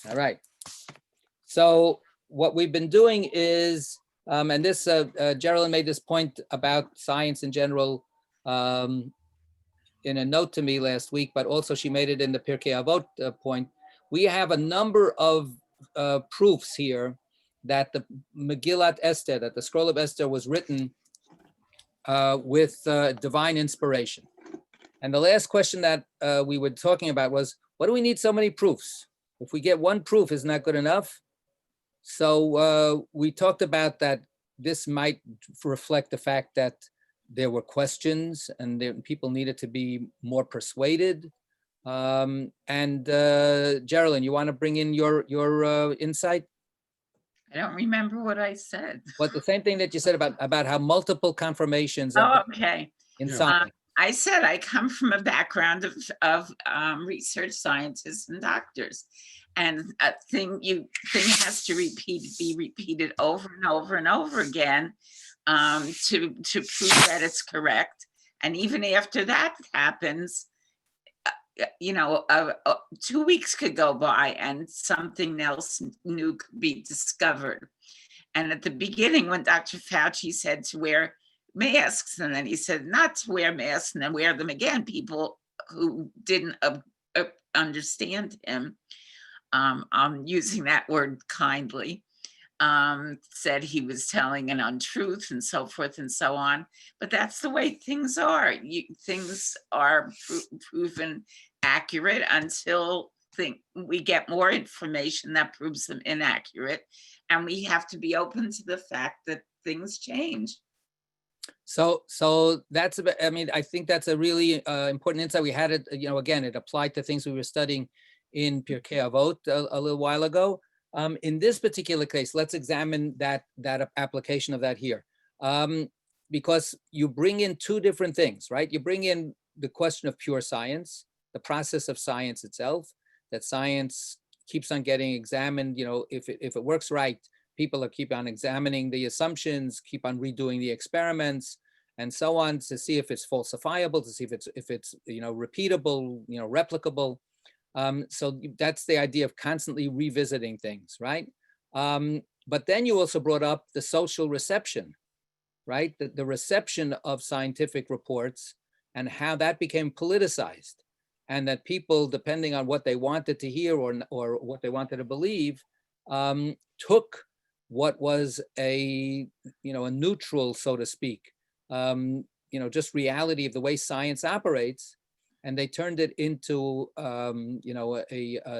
All right. So what we've been doing is, and this, Geraldine made this point about science in general in a note to me last week, but also she made it in the Pirkei Avot point. We have a number of proofs here that the Megillat Esther, that the scroll of Esther was written with divine inspiration. And the last question that we were talking about was, what do we need so many proofs? If we get one proof, isn't that good enough? So we talked about that this might reflect the fact that there were questions and people needed to be more persuaded. And Geraldine, you want to bring in your insight? I don't remember what I said. But the same thing that you said about how multiple confirmations of okay. in something. I said I come from a background of research scientists and doctors, and a thing has to be repeated over and over and over again to prove that it's correct. And even after that happens, 2 weeks could go by and something else new could be discovered. And at the beginning, when Dr. Fauci said to wear masks, and then he said not to wear masks and then wear them again, people who didn't understand him, I'm using that word kindly, said he was telling an untruth and so forth and so on. But that's the way things are. Things are proven accurate until we get more information that proves them inaccurate. And we have to be open to the fact that things change. So that's, I mean, I think that's a really important insight. We had it, again, it applied to things we were studying in Pirkei Avot a little while ago. In this particular case, let's examine that application of that here. Because you bring in two different things, right? You bring in the question of pure science, the process of science itself, that science keeps on getting examined. If it works right, people keep on examining the assumptions, keep on redoing the experiments, and so on, to see if it's falsifiable, to see if it's repeatable, replicable. So that's the idea of constantly revisiting things, right? But then you also brought up the social reception, right? The reception of scientific reports and how that became politicized, and that people, depending on what they wanted to hear or what they wanted to believe, took what was a neutral, so to speak, just reality of the way science operates, and they turned it into a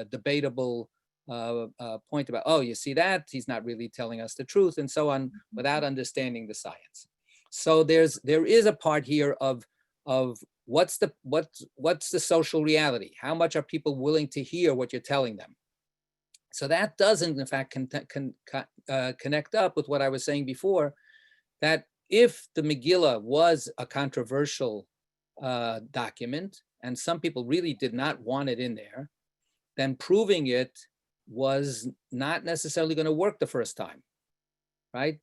debatable point about, oh, you see that he's not really telling us the truth, and so on, without understanding the science. So there is a part here of what's the social reality? How much are people willing to hear what you're telling them? So that doesn't, in fact, connect up with what I was saying before, that if the Megillah was a controversial document, and some people really did not want it in there, then proving it was not necessarily going to work the first time, right?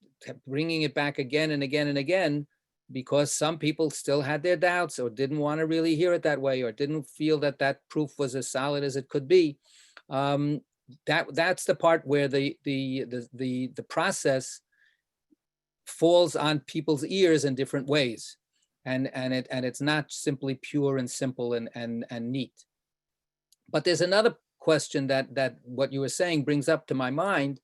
Bringing it back again and again and again, because some people still had their doubts or didn't want to really hear it that way, or didn't feel that proof was as solid as it could be. That's the part where the process falls on people's ears in different ways, and it's not simply pure and simple and neat. But there's another question that what you were saying brings up to my mind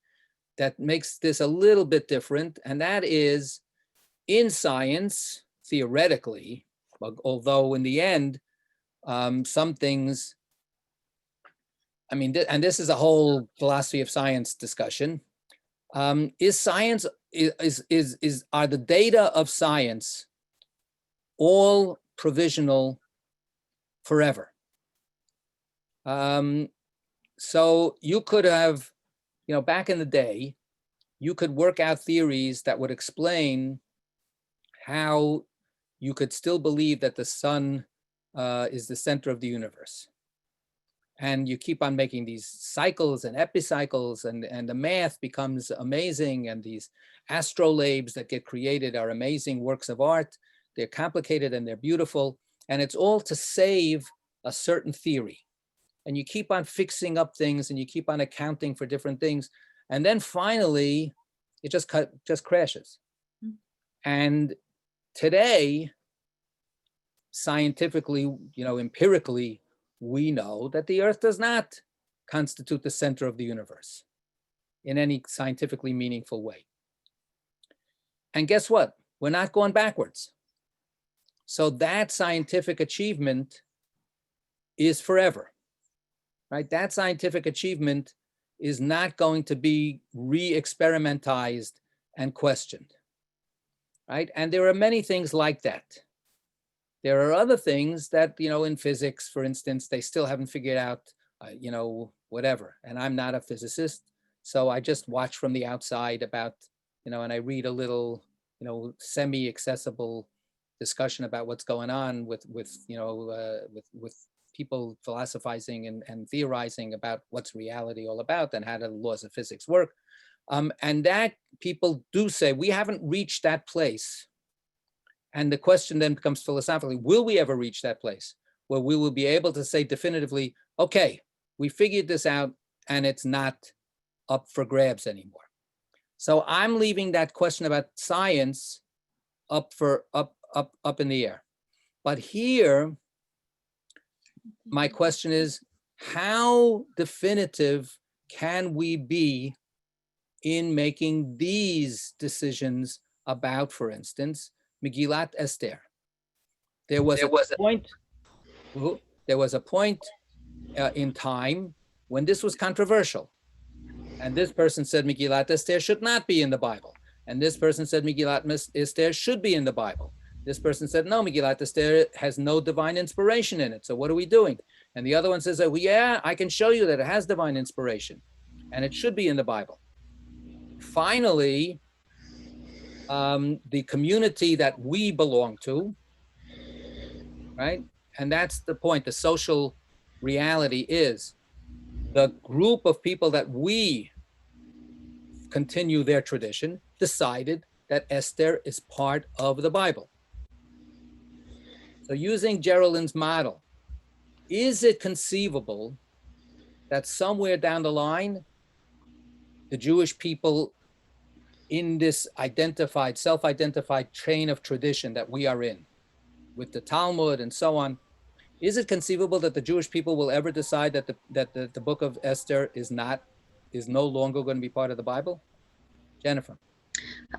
that makes this a little bit different, and that is, in science, theoretically, although in the end, some things, I mean, and this is a whole philosophy of science discussion. Is science, are the data of science all provisional forever? So you could have, back in the day, you could work out theories that would explain how you could still believe that the sun is the center of the universe. And you keep on making these cycles and epicycles, and the math becomes amazing, and these astrolabes that get created are amazing works of art. They're complicated and they're beautiful, and it's all to save a certain theory. and you keep on fixing up things and you keep on accounting for different things. And then finally, it just crashes. And today, scientifically, empirically, we know that the Earth does not constitute the center of the universe in any scientifically meaningful way. And guess what? We're not going backwards. So that scientific achievement is forever, right? That scientific achievement is not going to be re-experimentized and questioned, right? And there are many things like that. There are other things that, in physics, for instance, they still haven't figured out, whatever. And I'm not a physicist, so I just watch from the outside about, and I read a little, semi-accessible discussion about what's going on with people philosophizing and theorizing about what's reality all about and how the laws of physics work. And that people do say, we haven't reached that place. And the question then becomes philosophically, will we ever reach that place where we will be able to say definitively, okay, we figured this out and it's not up for grabs anymore. So I'm leaving that question about science up in the air. But here, my question is, how definitive can we be in making these decisions about, for instance, Megillat Esther? There was a point in time when this was controversial. And this person said Megillat Esther should not be in the Bible. And this person said Megillat Esther should be in the Bible. This person said, no, Megillat Esther has no divine inspiration in it. So what are we doing? And the other one says, well, yeah, I can show you that it has divine inspiration and it should be in the Bible. Finally, the community that we belong to, right? And that's the point. The social reality is the group of people that we continue their tradition decided that Esther is part of the Bible. So using Geraldine's model, is it conceivable that somewhere down the line, the Jewish people in this self-identified chain of tradition that we are in, with the Talmud and so on, is it conceivable that the Jewish people will ever decide that the book of Esther is no longer going to be part of the Bible? Jennifer.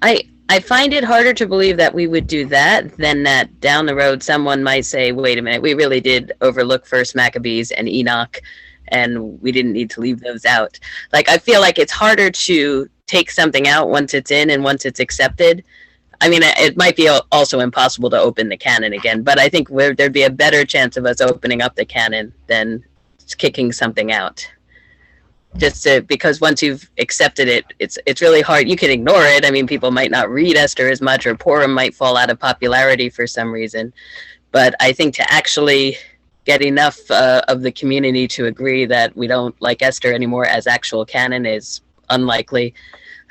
I find it harder to believe that we would do that than that down the road someone might say, wait a minute, we really did overlook First Maccabees and Enoch, and we didn't need to leave those out. Like, I feel like it's harder to take something out once it's in and once it's accepted. I mean, it might be also impossible to open the canon again, but I think there'd be a better chance of us opening up the canon than kicking something out. Because once you've accepted it, it's really hard. You can ignore it. I mean, people might not read Esther as much, or Purim might fall out of popularity for some reason. But I think to actually get enough of the community to agree that we don't like Esther anymore as actual canon is unlikely.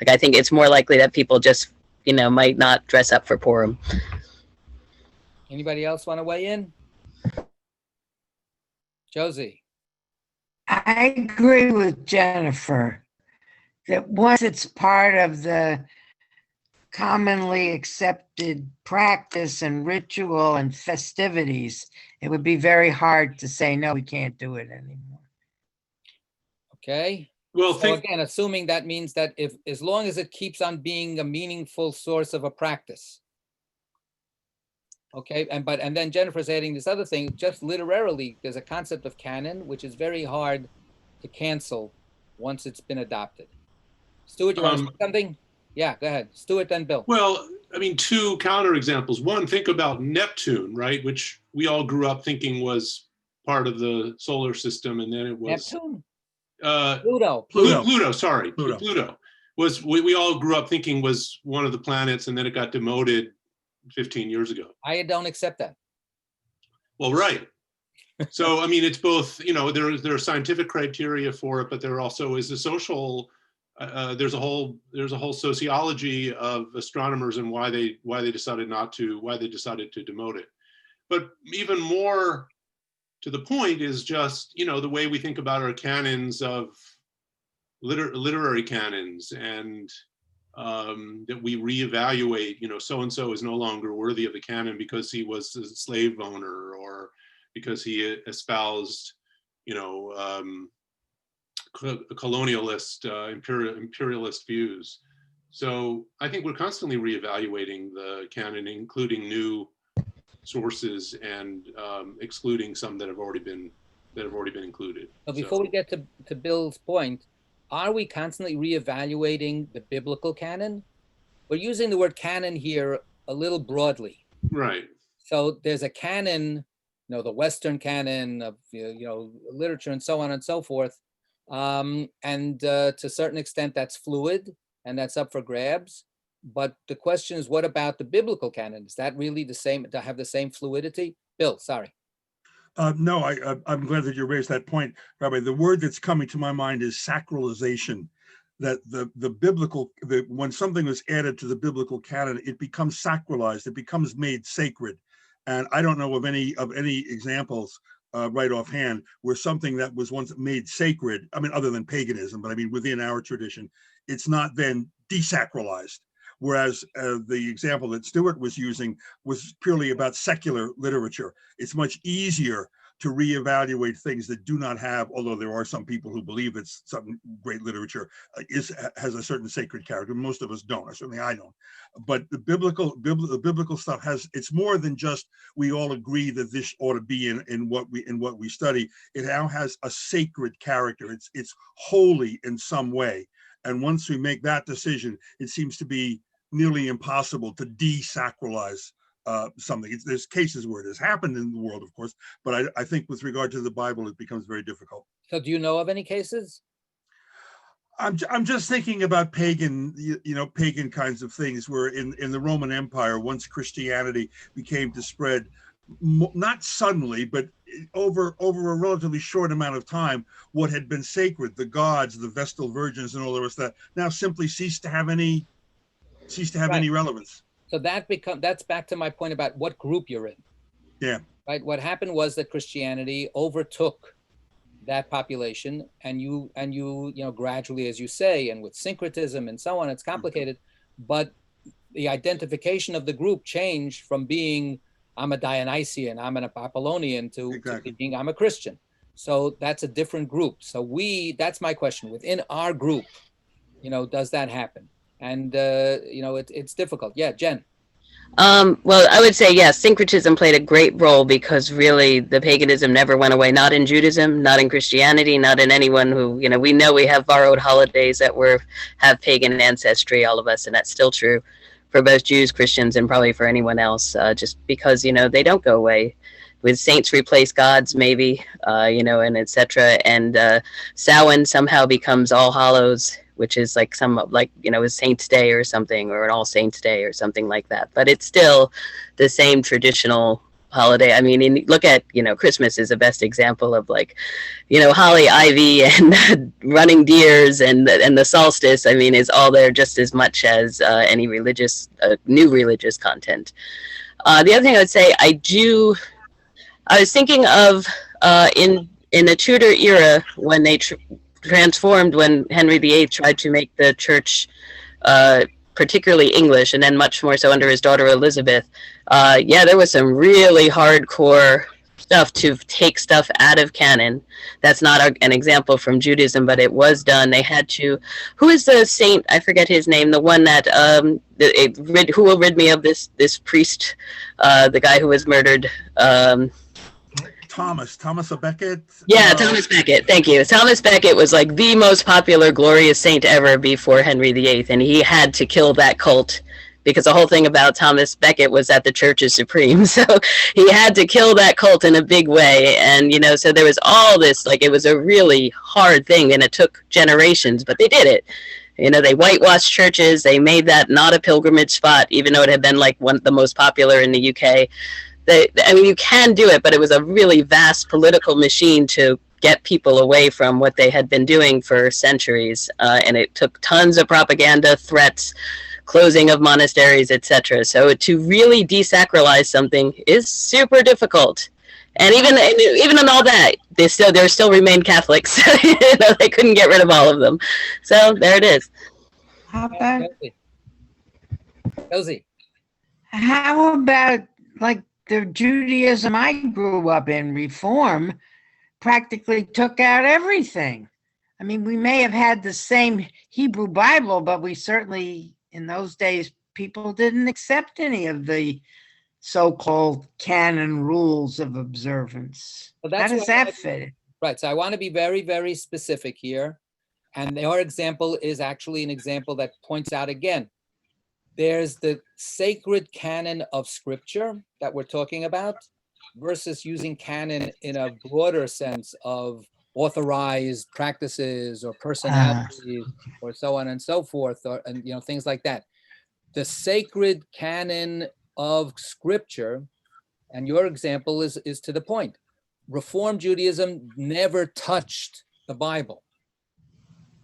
Like, I think it's more likely that people just, might not dress up for Purim. Anybody else want to weigh in? Josie. I agree with Jennifer that once it's part of the commonly accepted practice and ritual and festivities, it would be very hard to say, no, we can't do it anymore. Okay. Well, so again, assuming that means that as long as it keeps on being a meaningful source of a practice. Okay, and then Jennifer's adding this other thing, just literarily, there's a concept of canon, which is very hard to cancel once it's been adopted. Stuart, you want to say something? Yeah, go ahead. Stuart, then Bill. Well, I mean, two counterexamples. One, think about Neptune, right? Which we all grew up thinking was part of the solar system, and then it was Neptune? Pluto, sorry. Pluto was, we all grew up thinking was one of the planets, and then it got demoted 15 years ago. I don't accept that. Well, right. So, I mean, it's both, there are scientific criteria for it, but there also is a social, there's a whole sociology of astronomers and why they decided to demote it. But even more to the point is just, the way we think about our canons of literary canons, and that we reevaluate, so-and-so is no longer worthy of the canon because he was a slave owner, or because he espoused, colonialist, imperialist views. So I think we're constantly reevaluating the canon, including new sources and excluding some that have already been included. So before we get to Bill's point, are we constantly reevaluating the biblical canon? We're using the word canon here a little broadly. Right. So there's a canon, the Western canon of literature and so on and so forth, and to a certain extent that's fluid and that's up for grabs. But the question is, what about the biblical canon? Is that really the same, to have the same fluidity? Bill, sorry. No, I'm glad that you raised that point, Rabbi. The word that's coming to my mind is sacralization. That the biblical, when something is added to the biblical canon, it becomes sacralized. It becomes made sacred. And I don't know of any examples right offhand where something that was once made sacred, I mean, other than paganism, but I mean within our tradition, it's not then desacralized. Whereas the example that Stuart was using was purely about secular literature. It's much easier to reevaluate things that do not have, although there are some people who believe that some great literature has a certain sacred character. Most of us don't, or certainly I don't. But the biblical stuff it's more than just we all agree that this ought to be in what we study. It now has a sacred character. It's holy in some way. And once we make that decision, it seems to be nearly impossible to desacralize something. There's cases where it has happened in the world, of course, but I think with regard to the Bible, it becomes very difficult. So do you know of any cases? I'm just thinking about pagan kinds of things where in the Roman Empire, once Christianity began to spread, not suddenly, but over a relatively short amount of time, what had been sacred, the gods, the Vestal Virgins, and all the rest of that, now simply ceased to have any relevance. So that's back to my point about what group you're in. Yeah. Right. What happened was that Christianity overtook that population, and you gradually, as you say, and with syncretism and so on, it's complicated. But the identification of the group changed from being I'm a Dionysian, I'm an Apollonian to being I'm a Christian. So that's a different group. So that's my question. Within our group, does that happen? And it's difficult. Yeah, Jen. Well, I would say yes, syncretism played a great role, because really the paganism never went away, not in Judaism, not in Christianity, not in anyone who, we know we have borrowed holidays that have pagan ancestry, all of us, and that's still true for both Jews, Christians, and probably for anyone else, just because, they don't go away. With saints replace gods, maybe, and etc. And Samhain somehow becomes All Hallows, which is like a Saint's Day or something, or an All Saints Day or something like that. But it's still the same traditional holiday. I mean, look at, Christmas is the best example of holly, ivy, and running deers, and the solstice, I mean, is all there just as much as any new religious content. The other thing I would say, I was thinking of in the Tudor era, when they transformed, when Henry VIII tried to make the church particularly English, and then much more so under his daughter Elizabeth. There was some really hardcore stuff to take stuff out of canon. That's not an example from Judaism, but it was done. They had to. Who is the saint? I forget his name. The one that who will rid me of this priest, the guy who was murdered. Thomas à Becket. Yeah, Thomas Becket. Thank you. Thomas Becket was like the most popular, glorious saint ever before Henry VIII, and he had to kill that cult, because the whole thing about Thomas Becket was that the church is supreme. So he had to kill that cult in a big way. And, so there was all this, it was a really hard thing, and it took generations, but they did it. They whitewashed churches. They made that not a pilgrimage spot, even though it had been the most popular in the UK. You can do it, but it was a really vast political machine to get people away from what they had been doing for centuries. And it took tons of propaganda, threats, closing of monasteries, etc. So to really desacralize something is super difficult. And even in all that, they still remain Catholics. They couldn't get rid of all of them. So there it is. How about, Elsie. how about like the Judaism I grew up in, Reform, practically took out everything. I mean, we may have had the same Hebrew Bible, but we certainly, in those days, people didn't accept any of the so-called canon rules of observance. Well, How that's does what that fit? Right. So I want to be very, very specific here. And your example is actually an example that points out again, there's the sacred canon of scripture that we're talking about versus using canon in a broader sense of authorized practices or personalities or so on and so forth, or and things like that. The sacred canon of scripture, and your example is to the point. Reform Judaism never touched the Bible,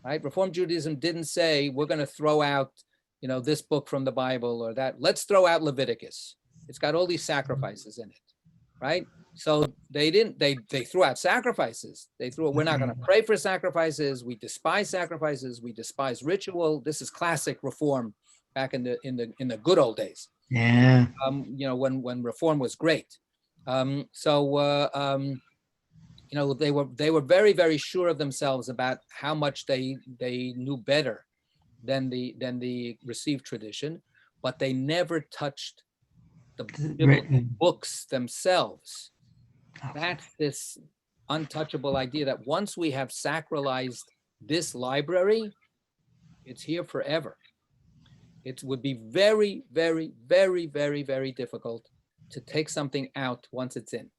right? Reform Judaism didn't say we're going to throw out, this book from the Bible or that. Let's throw out Leviticus. It's got all these sacrifices in it, right? So they didn't. They threw out sacrifices. They threw. We're not going to pray for sacrifices. We despise sacrifices. We despise ritual. This is classic Reform back in the good old days. Yeah. When Reform was great. They were very, very sure of themselves about how much they knew better than the received tradition, but they never touched the biblical books themselves. That's this untouchable idea that once we have sacralized this library, it's here forever. It would be very, very, very, very, very difficult to take something out once it's in.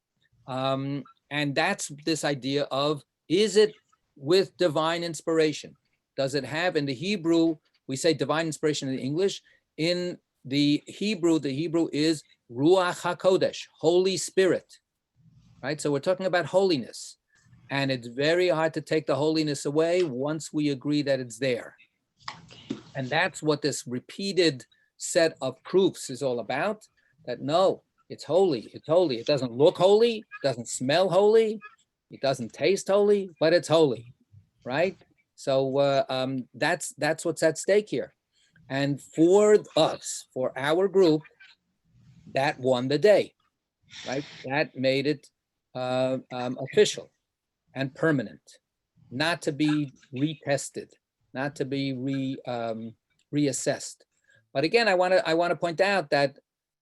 And that's this idea of, is it with divine inspiration? Does it have, in the Hebrew, we say divine inspiration in English. In the Hebrew is Ruach HaKodesh, Holy Spirit, right? So we're talking about holiness. And it's very hard to take the holiness away once we agree that it's there. And that's what this repeated set of proofs is all about, that no, it's holy, it's holy. It doesn't look holy, doesn't smell holy, it doesn't taste holy, but it's holy, right? So that's what's at stake here. And for us, for our group, that won the day, right? That made it official and permanent, not to be retested, not to be reassessed. But again, I want to point out that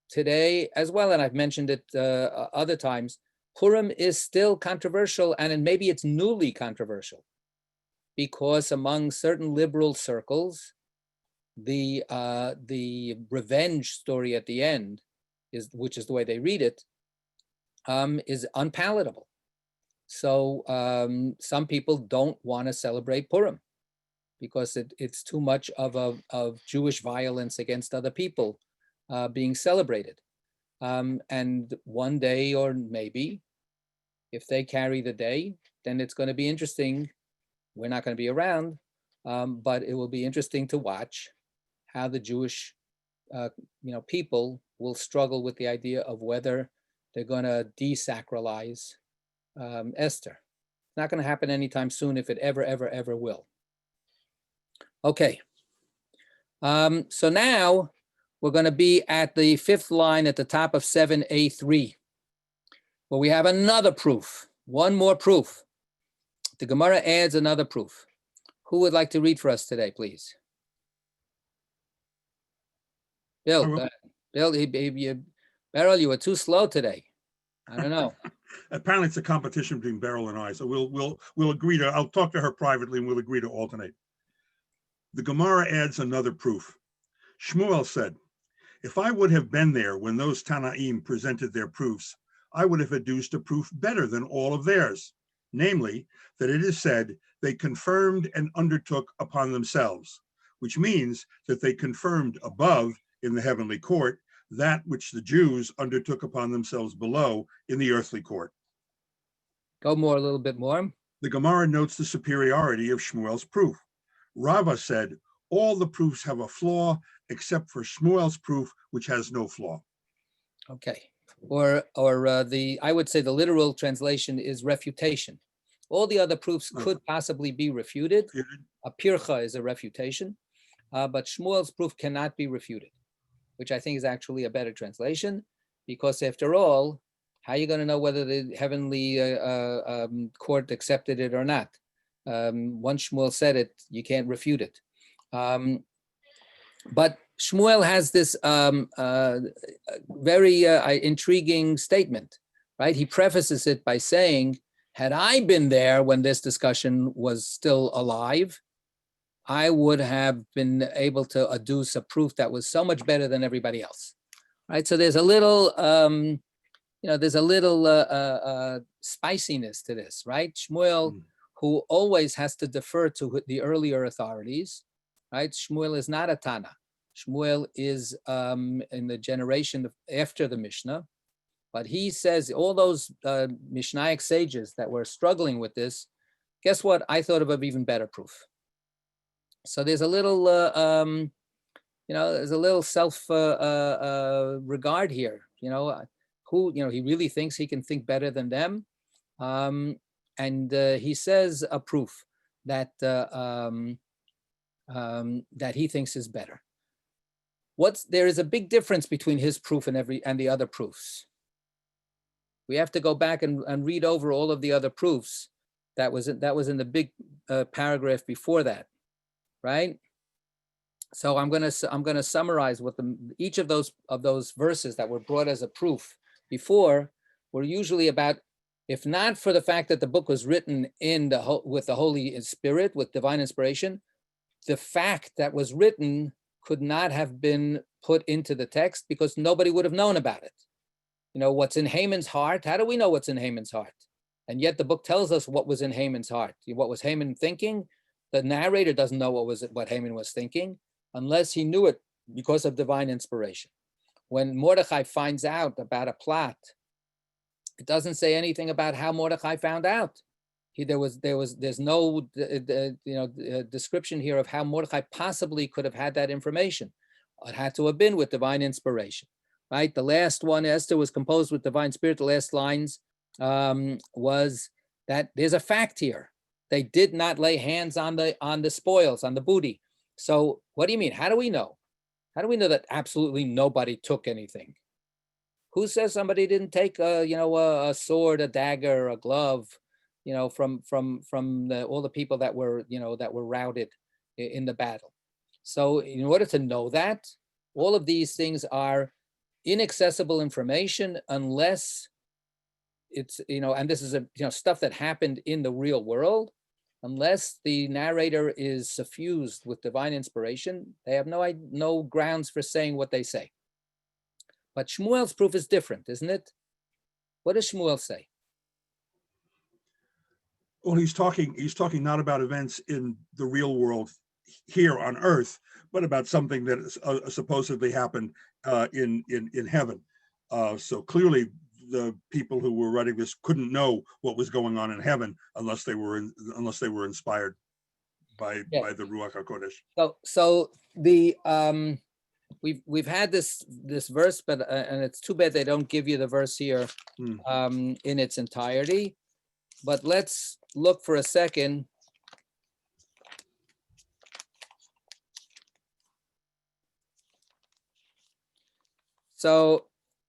today as well, and I've mentioned it other times, Purim is still controversial, and maybe it's newly controversial, because among certain liberal circles, the revenge story at the end which is the way they read it, is unpalatable. So some people don't want to celebrate Purim because it's too much of Jewish violence against other people being celebrated. And one day, or maybe, if they carry the day, then it's going to be interesting. We're not going to be around, but it will be interesting to watch how the Jewish people will struggle with the idea of whether they're going to desacralize Esther. It's not going to happen anytime soon, if it ever will. Okay. So now we're going to be at the fifth line at the top of 7a3, where we have another proof, one more proof. The Gemara adds another proof. Who would like to read for us today, please? Bill, Beryl, you were too slow today. I don't know. Apparently it's a competition between Beryl and I, so we'll agree to, I'll talk to her privately and we'll agree to alternate. The Gemara adds another proof. Shmuel said, if I would have been there when those Tanaim presented their proofs, I would have adduced a proof better than all of theirs. Namely, that it is said they confirmed and undertook upon themselves, which means that they confirmed above in the heavenly court that which the Jews undertook upon themselves below in the earthly court. Go a little bit more. The Gemara notes the superiority of Shmuel's proof. Rava said, all the proofs have a flaw except for Shmuel's proof, which has no flaw. Okay, I would say the literal translation is refutation. All the other proofs could possibly be refuted. A pircha is a refutation, but Shmuel's proof cannot be refuted, which I think is actually a better translation, because after all, how are you going to know whether the heavenly court accepted it or not? Once Shmuel said it, you can't refute it. But Shmuel has this very intriguing statement, right? He prefaces it by saying, had I been there when this discussion was still alive, I would have been able to adduce a proof that was so much better than everybody else, right? So there's a little, spiciness to this, right? Shmuel, who always has to defer to the earlier authorities, right? Shmuel is not a Tana. Shmuel is in the generation after the Mishnah, but he says all those Mishnaic sages that were struggling with this, guess what? I thought of an even better proof. So there's a little, there's a little self regard here. He really thinks he can think better than them, and he says a proof that that he thinks is better. There is a big difference between his proof and the other proofs. We have to go back and read over all of the other proofs that was in the big paragraph before that, right? So I'm gonna summarize what each of those verses that were brought as a proof before were usually about, if not for the fact that the book was written with the Holy Spirit, with divine inspiration, the fact that was written could not have been put into the text because nobody would have known about it. What's in Haman's heart? How do we know what's in Haman's heart? And yet the book tells us what was in Haman's heart. What was Haman thinking? The narrator doesn't know what Haman was thinking unless he knew it because of divine inspiration. When Mordechai finds out about a plot, it doesn't say anything about how Mordechai found out. There's no description here of how Mordechai possibly could have had that information. It had to have been with divine inspiration, right? The last one, Esther, was composed with divine spirit. The last lines was that there's a fact here. They did not lay hands on the spoils, on the booty. So what do you mean? How do we know? How do we know that absolutely nobody took anything? Who says somebody didn't take a sword, a dagger, a glove, from all the people that were routed in the battle? So in order to know that, all of these things are inaccessible information unless it's, and this is stuff that happened in the real world. Unless the narrator is suffused with divine inspiration, they have no grounds for saying what they say. But Shmuel's proof is different, isn't it? What does Shmuel say? Well, he's talking not about events in the real world here on earth, but about something that supposedly happened in heaven. So clearly the people who were writing this couldn't know what was going on in heaven unless they were inspired by the Ruach HaKodesh. So the we've had this verse, but and it's too bad they don't give you the verse here in its entirety. But let's look for a second. So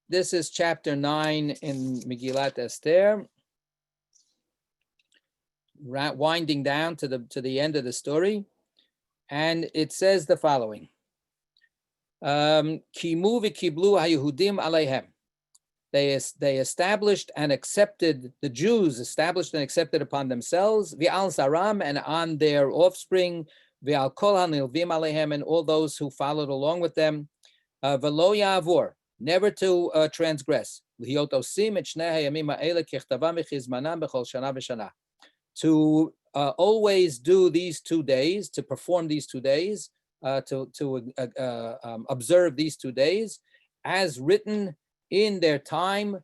this is chapter 9 in Megillat Esther, winding down to the end of the story, and it says the following: Kimu v'kiblu haYehudim aleihem. They established and accepted, the Jews established and accepted upon themselves, v'al zaram, and on their offspring, v'al kol hanilvim aleihem, and all those who followed along with them, v'lo ya'avor, never to transgress, to always do these 2 days, to perform these 2 days, to observe these 2 days, as written in their time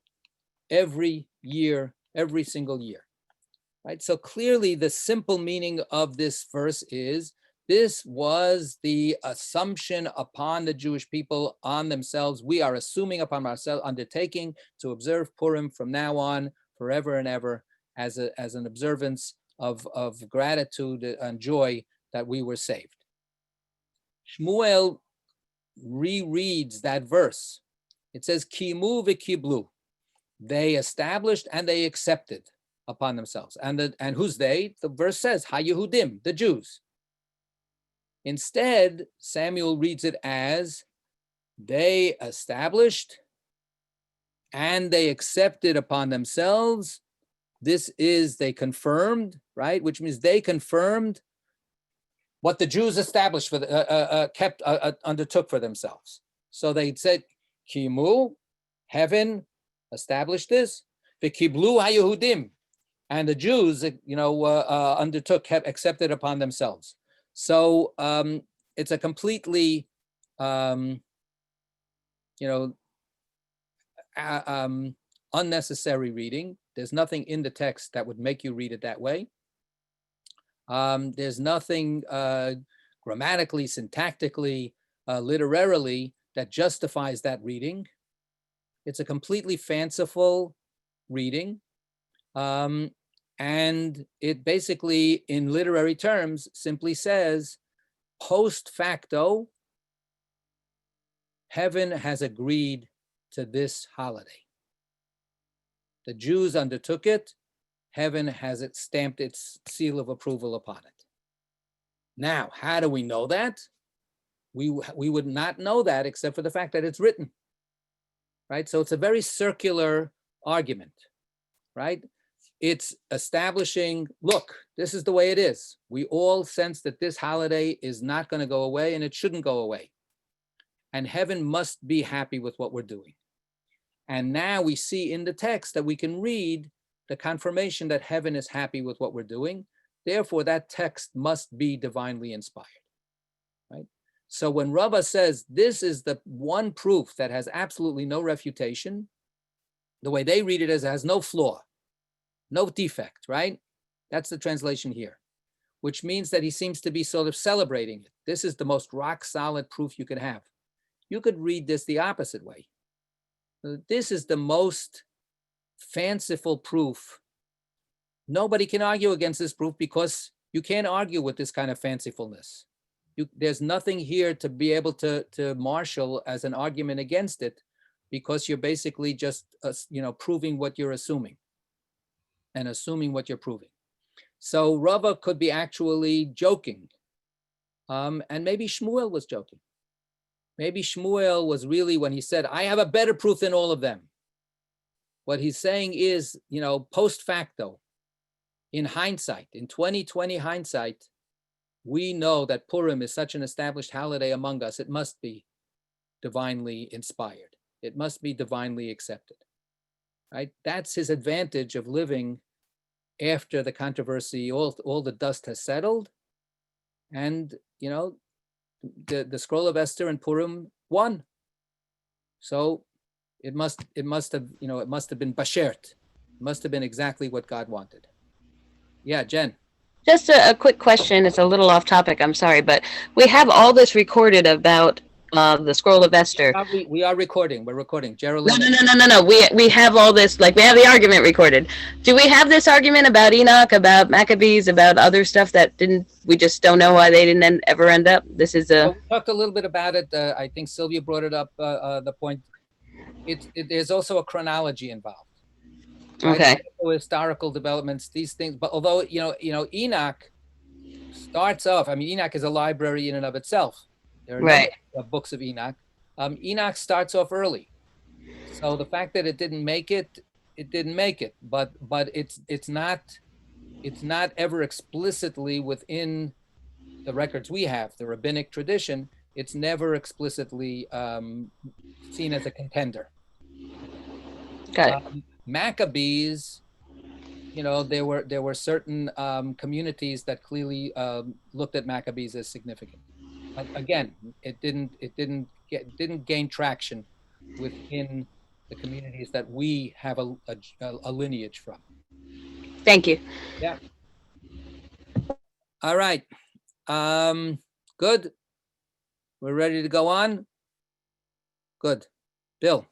every year, every single year, right? So clearly the simple meaning of this verse is This was the assumption upon the Jewish people on themselves. We are assuming upon ourselves, undertaking to observe Purim from now on, forever and ever, as an observance of gratitude and joy that we were saved. Shmuel rereads that verse. It says, Kimu v'kiblu. They established and they accepted upon themselves. And who's they? The verse says, Ha-Yehudim, the Jews. Instead, Samuel reads it as they established and they accepted upon themselves. This is, they confirmed, right? Which means they confirmed what the Jews established for undertook for themselves. So they said, Kimu, heaven established this. V'kiblu ha-Yehudim, and the Jews, undertook, accepted upon themselves. So it's a completely, unnecessary reading. There's nothing in the text that would make you read it that way. There's nothing grammatically, syntactically, literarily that justifies that reading. It's a completely fanciful reading. And it basically, in literary terms, simply says, post facto, heaven has agreed to this holiday. The Jews undertook it. Heaven has stamped its seal of approval upon it. Now, how do we know that? We would not know that except for the fact that it's written, right? So it's a very circular argument, right? It's establishing, look, this is the way it is. We all sense that this holiday is not going to go away and it shouldn't go away. And heaven must be happy with what we're doing. And now we see in the text that we can read the confirmation that heaven is happy with what we're doing. Therefore, that text must be divinely inspired, right? So when Rabbi says this is the one proof that has absolutely no refutation, the way they read it is it has no flaw, no defect, right? That's the translation here, which means that he seems to be sort of celebrating it. This is the most rock solid proof you could have. You could read this the opposite way. This is the most fanciful proof. Nobody can argue against this proof because you can't argue with this kind of fancifulness. There's nothing here to be able to marshal as an argument against it, because you're basically just proving what you're assuming and assuming what you're proving. So Rava could be actually joking, and maybe Shmuel was joking. Maybe Shmuel was really, when he said, I have a better proof than all of them. What he's saying is, post facto, in hindsight, in 2020 hindsight, we know that Purim is such an established holiday among us. It must be divinely inspired. It must be divinely accepted, right? That's his advantage of living after the controversy, all the dust has settled. And, the scroll of Esther and Purim won. So it must have been bashert. It must have been exactly what God wanted. Yeah, Jen. Just a quick question. It's a little off topic. I'm sorry, but we have all this recorded about the scroll of Esther. We are recording. We're recording. Geraldine. No. We have all this, we have the argument recorded. Do we have this argument about Enoch, about Maccabees, about other stuff that we just don't know why they didn't ever end up? This is we talked a little bit about it. I think Sylvia brought it up, the point. There's also a chronology involved. Right? Okay. Historical developments, these things. But although, Enoch starts off, Enoch is a library in and of itself. There are right. Books of Enoch. Enoch starts off early. So the fact that it didn't make it, it didn't make it. But it's not ever explicitly within the records we have, the rabbinic tradition. It's never explicitly seen as a contender. Got it. Maccabees, there were certain communities that clearly looked at Maccabees as significant. But again, it didn't gain traction within the communities that we have a lineage from. Thank you. Yeah. All right. Good. We're ready to go on. Good. Bill.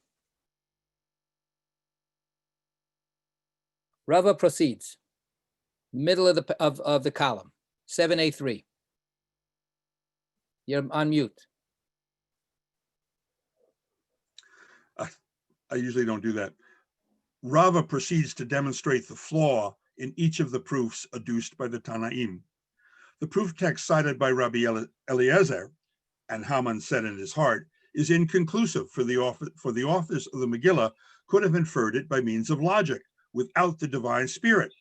Rava proceeds. Middle of the column. 7A3. You're on mute. I usually don't do that. Rava proceeds to demonstrate the flaw in each of the proofs adduced by the Tanaim. The proof text cited by Rabbi Eliezer, and Haman said in his heart, is inconclusive, for the authors of the Megillah could have inferred it by means of logic without the divine spirit,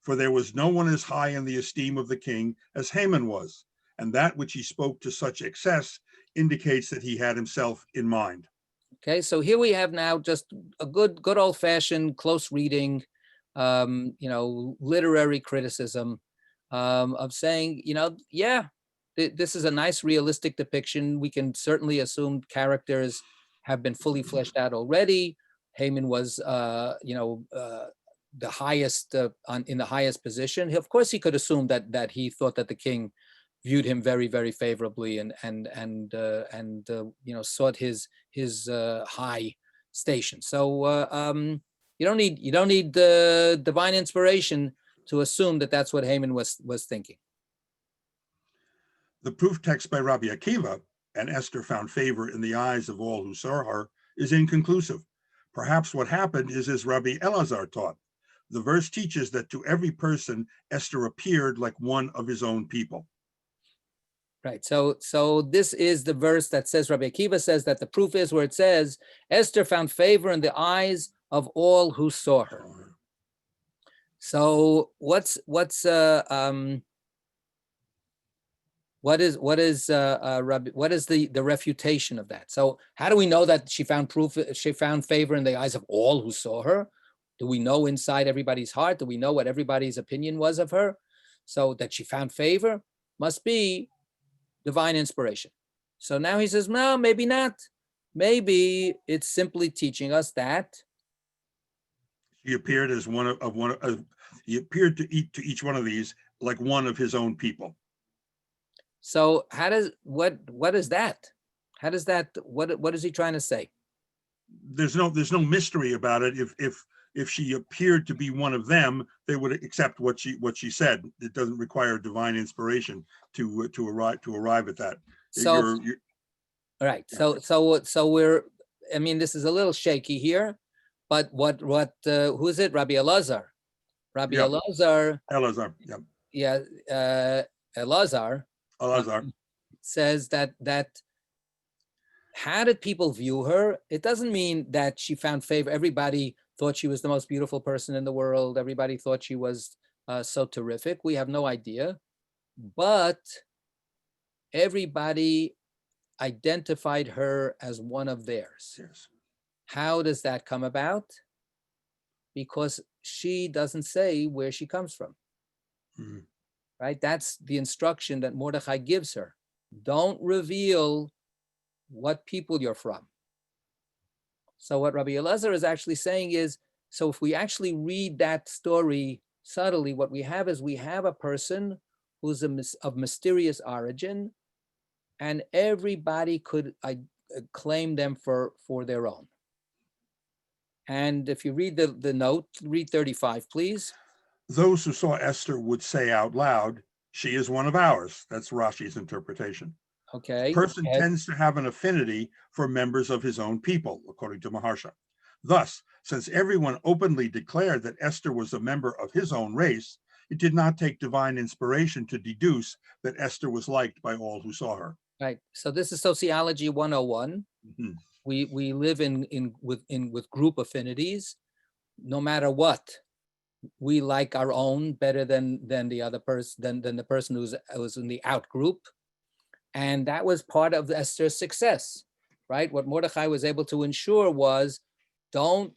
for there was no one as high in the esteem of the king as Haman was, and that which he spoke to such excess indicates that he had himself in mind. Okay, so here we have now just a good old-fashioned close reading, literary criticism of saying, yeah, this is a nice realistic depiction. We can certainly assume characters have been fully fleshed out already. Haman was, the highest in the highest position. Of course, he could assume that he thought that the king viewed him very, very favorably and sought his high station. So you don't need divine inspiration to assume that that's what Haman was thinking. The proof text by Rabbi Akiva, and Esther found favor in the eyes of all who saw her, is inconclusive. Perhaps what happened is as Rabbi Elazar taught. The verse teaches that to every person, Esther appeared like one of his own people. Right. So this is the verse that says, Rabbi Akiva says that the proof is where it says, Esther found favor in the eyes of all who saw her. So what is the refutation of that? So how do we know that she found favor in the eyes of all who saw her? Do we know inside everybody's heart? Do we know what everybody's opinion was of her? So that she found favor must be divine inspiration. So now he says, no, maybe not. Maybe it's simply teaching us that he appeared as he appeared to each one of these like one of his own people. So what is that? How does that, what is he trying to say? There's no mystery about it. If she appeared to be one of them, they would accept what she said. It doesn't require divine inspiration to arrive at that. So, all right. So we're, this is a little shaky here, but who is it? Rabbi Elazar. Rabbi Elazar. Elazar. Yeah. Yeah. Elazar says that how did people view her? It doesn't mean that she found favor. Everybody thought she was the most beautiful person in the world. Everybody thought she was so terrific. We have no idea. But everybody identified her as one of theirs. Yes. How does that come about? Because she doesn't say where she comes from. Mm-hmm. Right? That's the instruction that Mordechai gives her. Don't reveal what people you're from. So what Rabbi Elazar is actually saying is, so if we actually read that story subtly, what we have is we have a person who's of mysterious origin, and everybody could claim them for their own. And if you read the note, read 35, please. Those who saw Esther would say out loud, she is one of ours. That's Rashi's interpretation. Okay. A person tends to have an affinity for members of his own people, according to Maharsha. Thus, since everyone openly declared that Esther was a member of his own race, it did not take divine inspiration to deduce that Esther was liked by all who saw her. Right. So this is Sociology 101. Mm-hmm. We live with group affinities. No matter what, we like our own better than the other person, than the person who's in the out group. And that was part of Esther's success, right? What Mordechai was able to ensure was don't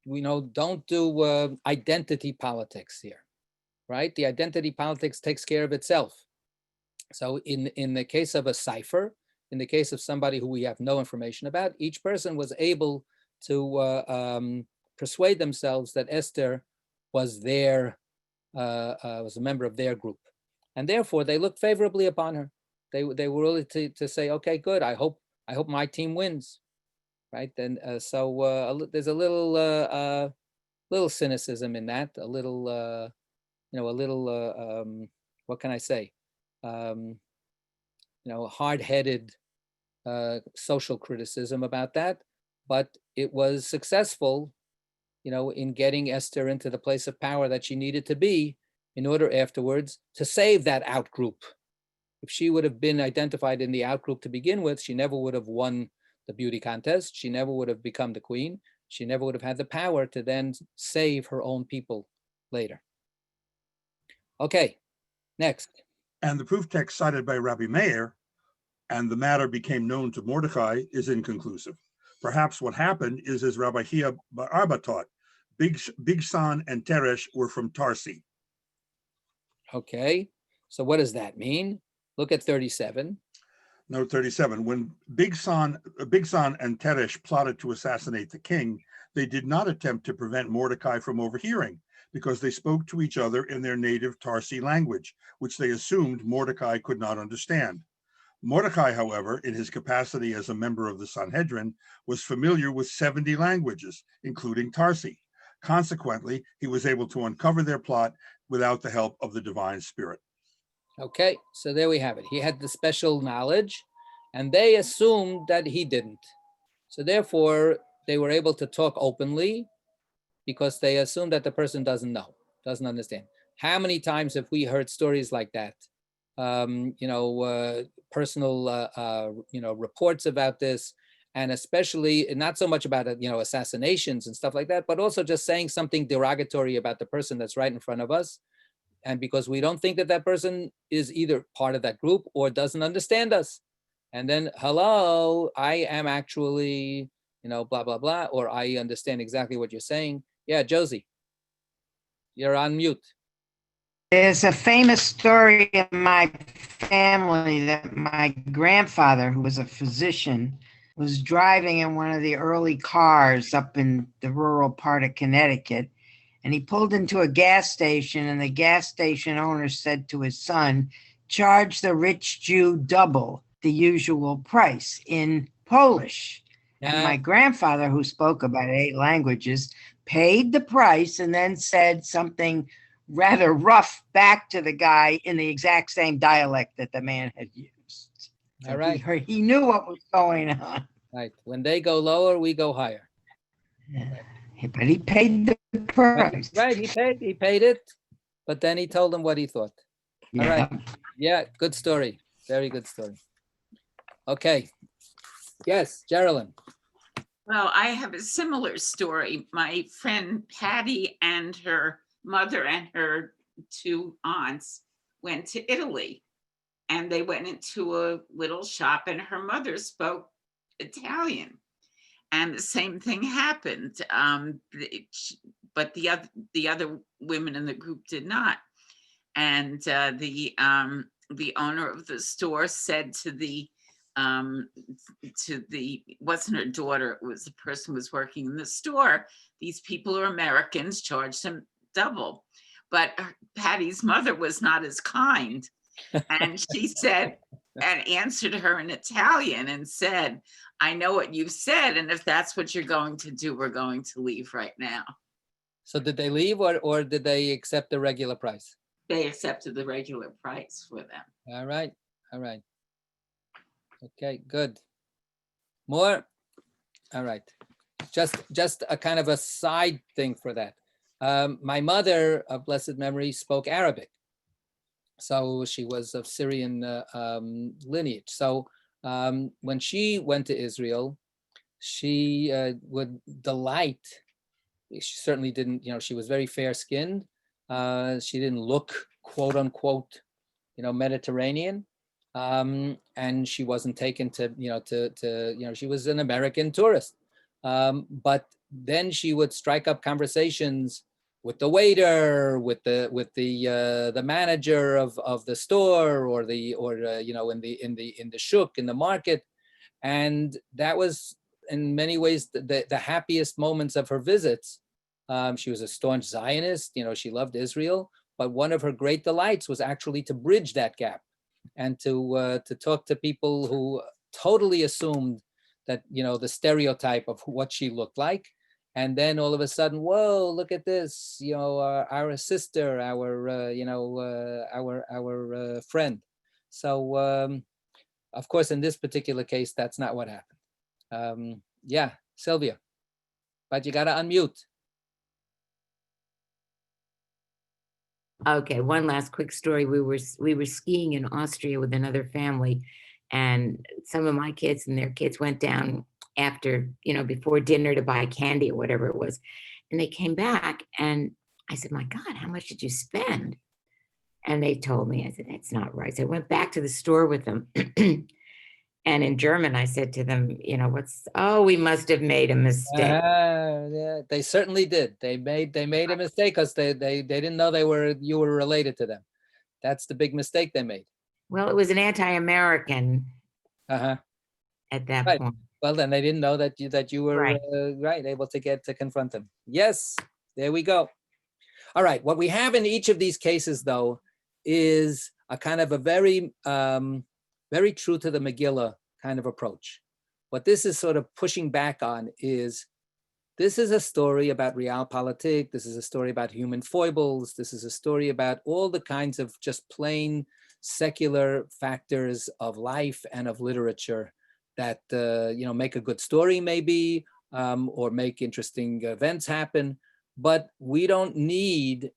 do identity politics here, right? The identity politics takes care of itself. So in the case of a cipher, in the case of somebody who we have no information about, each person was able to persuade themselves that Esther was a member of their group. and therefore they looked favorably upon her. They were willing to say, okay, good. I hope my team wins, right? Then there's a little cynicism in that, a little what can I say? Hard-headed social criticism about that, but it was successful, in getting Esther into the place of power that she needed to be in order afterwards to save that out group. If she would have been identified in the out group to begin with, she never would have won the beauty contest. She never would have become the queen. She never would have had the power to then save her own people later. Okay, next. And the proof text cited by Rabbi Meir, and the matter became known to Mordecai, is inconclusive. Perhaps what happened is, as Rabbi Hia bar Abba taught, Bigsan and Teresh were from Tarsi. Okay, so what does that mean? Look at 37. Note 37, when Bigsan and Teresh plotted to assassinate the king, they did not attempt to prevent Mordecai from overhearing, because they spoke to each other in their native Tarsi language, which they assumed Mordecai could not understand. Mordecai, however, in his capacity as a member of the Sanhedrin, was familiar with 70 languages, including Tarsi. Consequently, he was able to uncover their plot without the help of the divine spirit. Okay, so there we have it. He had the special knowledge, and they assumed that he didn't. So therefore, they were able to talk openly because they assumed that the person doesn't know, doesn't understand. How many times have we heard stories like that? Personal, reports about this, and especially not so much about, assassinations and stuff like that, but also just saying something derogatory about the person that's right in front of us. And because we don't think that that person is either part of that group or doesn't understand us. And then, hello, I am actually, blah, blah, blah, or I understand exactly what you're saying. Yeah, Josie, you're on mute. There's a famous story in my family that my grandfather, who was a physician, was driving in one of the early cars up in the rural part of Connecticut. And he pulled into a gas station, and the gas station owner said to his son, charge the rich Jew double the usual price in Polish. And my grandfather, who spoke about 8 languages, paid the price and then said something rather rough back to the guy in the exact same dialect that the man had used. So all right. He knew what was going on. Right. When they go lower, we go higher. Yeah. But he paid the price. Right. He paid it, but then he told them what he thought. Yeah. All right. Yeah. Good story. Very good story. Okay. Yes, Geraldine. Well, I have a similar story. My friend Patty and her mother and her 2 aunts went to Italy, and they went into a little shop, and her mother spoke Italian, and the same thing happened. But the other women in the group did not. And the owner of the store said to the wasn't her daughter, it was the person who was working in the store, these people are Americans, charge them double. But Patty's mother was not as kind, and she said and answered her in Italian and said, I know what you've said, and if that's what you're going to do, we're going to leave right now. So did they leave, or did they accept the regular price? They accepted the regular price for them. All right. All right. Okay, good. More? All right. Just a kind of a side thing for that. My mother, of blessed memory, spoke Arabic. So she was of Syrian lineage. So when she went to Israel, she would delight. She certainly didn't, she was very fair-skinned. She didn't look, quote unquote, Mediterranean. And she wasn't taken to, she was an American tourist. But then she would strike up conversations with the waiter, with the manager of the store, or in the shuk, in the market. And that was in many ways the happiest moments of her visits. She was a staunch Zionist, she loved Israel, but one of her great delights was actually to bridge that gap and to talk to people who totally assumed that, the stereotype of what she looked like. And then all of a sudden, whoa, look at this, our sister, our friend. So, of course, in this particular case, that's not what happened. Yeah, Sylvia, but you got to unmute. Okay, one last quick story. We were skiing in Austria with another family, and some of my kids and their kids went down after, before dinner to buy candy or whatever it was. And they came back and I said, my God, how much did you spend? And they told me, I said, that's not right. So I went back to the store with them. And in German, I said to them, we must have made a mistake. Yeah, they certainly did. They made a mistake because they didn't know you were related to them. That's the big mistake they made. Well, it was an anti-American at that Right. point. Well, then they didn't know that you were Right. able to confront them. Yes, there we go. All right. What we have in each of these cases, though, is a kind of a very, very true to the Megillah kind of approach. What this is sort of pushing back on is this is a story about realpolitik. This is a story about human foibles. This is a story about all the kinds of just plain secular factors of life and of literature that make a good story maybe, or make interesting events happen. But we don't need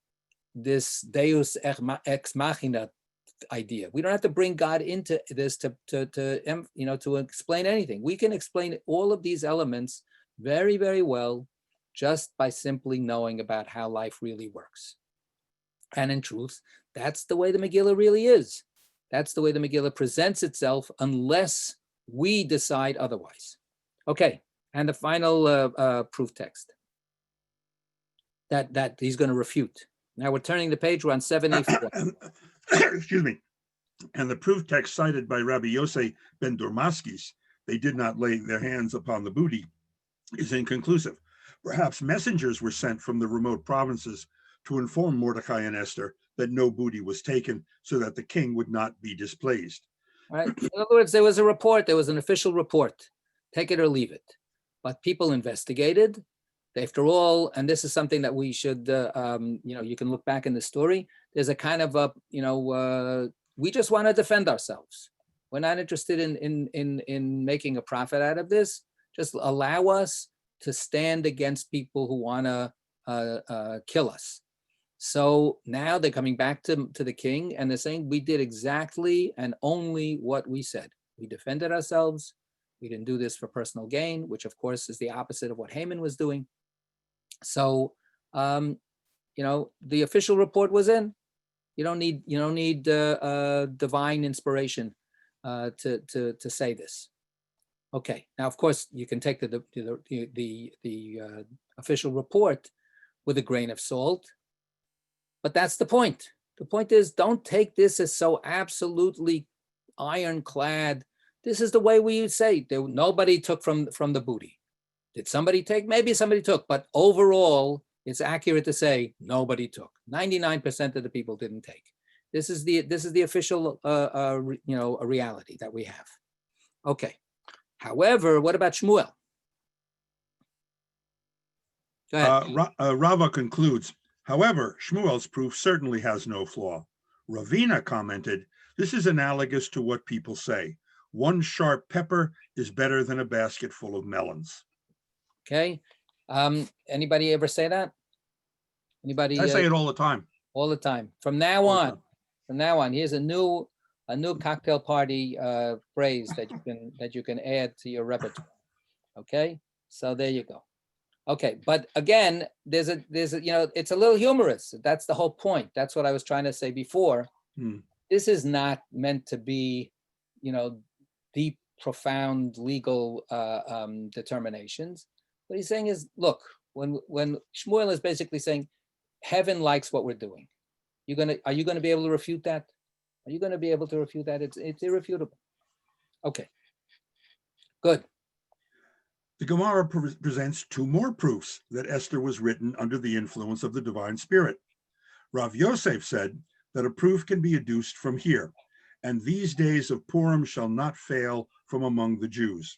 this Deus ex machina idea. We don't have to bring God into this to explain anything. We can explain all of these elements very, very well just by simply knowing about how life really works. And in truth, that's the way the Megillah really is. That's the way the Megillah presents itself, unless we decide otherwise. Okay, and the final proof text that he's going to refute. Now we're turning the page, we're on 784. Excuse me. And the proof text cited by Rabbi Yosef ben Dormaskis, they did not lay their hands upon the booty, is inconclusive. Perhaps messengers were sent from the remote provinces to inform Mordecai and Esther that no booty was taken, so that the king would not be displeased. All right. In other words, there was a report, there was an official report, take it or leave it. But people investigated. After all, and this is something that we should, you can look back in the story. There's a kind of we just want to defend ourselves. We're not interested in making a profit out of this. Just allow us to stand against people who want to kill us. So now they're coming back to the king and they're saying, we did exactly and only what we said. We defended ourselves. We didn't do this for personal gain, which of course is the opposite of what Haman was doing. So, the official report was in. You don't need divine inspiration to say this. Okay. Now, of course, you can take the official report with a grain of salt, but that's the point. The point is, don't take this as so absolutely ironclad. This is the way we say nobody took from the booty. Did somebody take? Maybe somebody took, but overall, it's accurate to say nobody took. 99% of the people didn't take. This is the official a reality that we have. Okay. However, what about Shmuel? Go ahead. Rava concludes, however, Shmuel's proof certainly has no flaw. Ravina commented, this is analogous to what people say. One sharp pepper is better than a basket full of melons. Okay. Anybody ever say that? Anybody? I say it all the time. All the time. From now on, here's a new cocktail party phrase that you can add to your repertoire. Okay. So there you go. Okay. But again, there's a it's a little humorous. That's the whole point. That's what I was trying to say before. This is not meant to be, deep, profound legal determinations. What he's saying is, look, when Shmuel is basically saying, heaven likes what we're doing. Are you gonna be able to refute that? Are you gonna be able to refute that? It's irrefutable. Okay. Good. The Gemara presents two more proofs that Esther was written under the influence of the divine spirit. Rav Yosef said that a proof can be adduced from here, and these days of Purim shall not fail from among the Jews.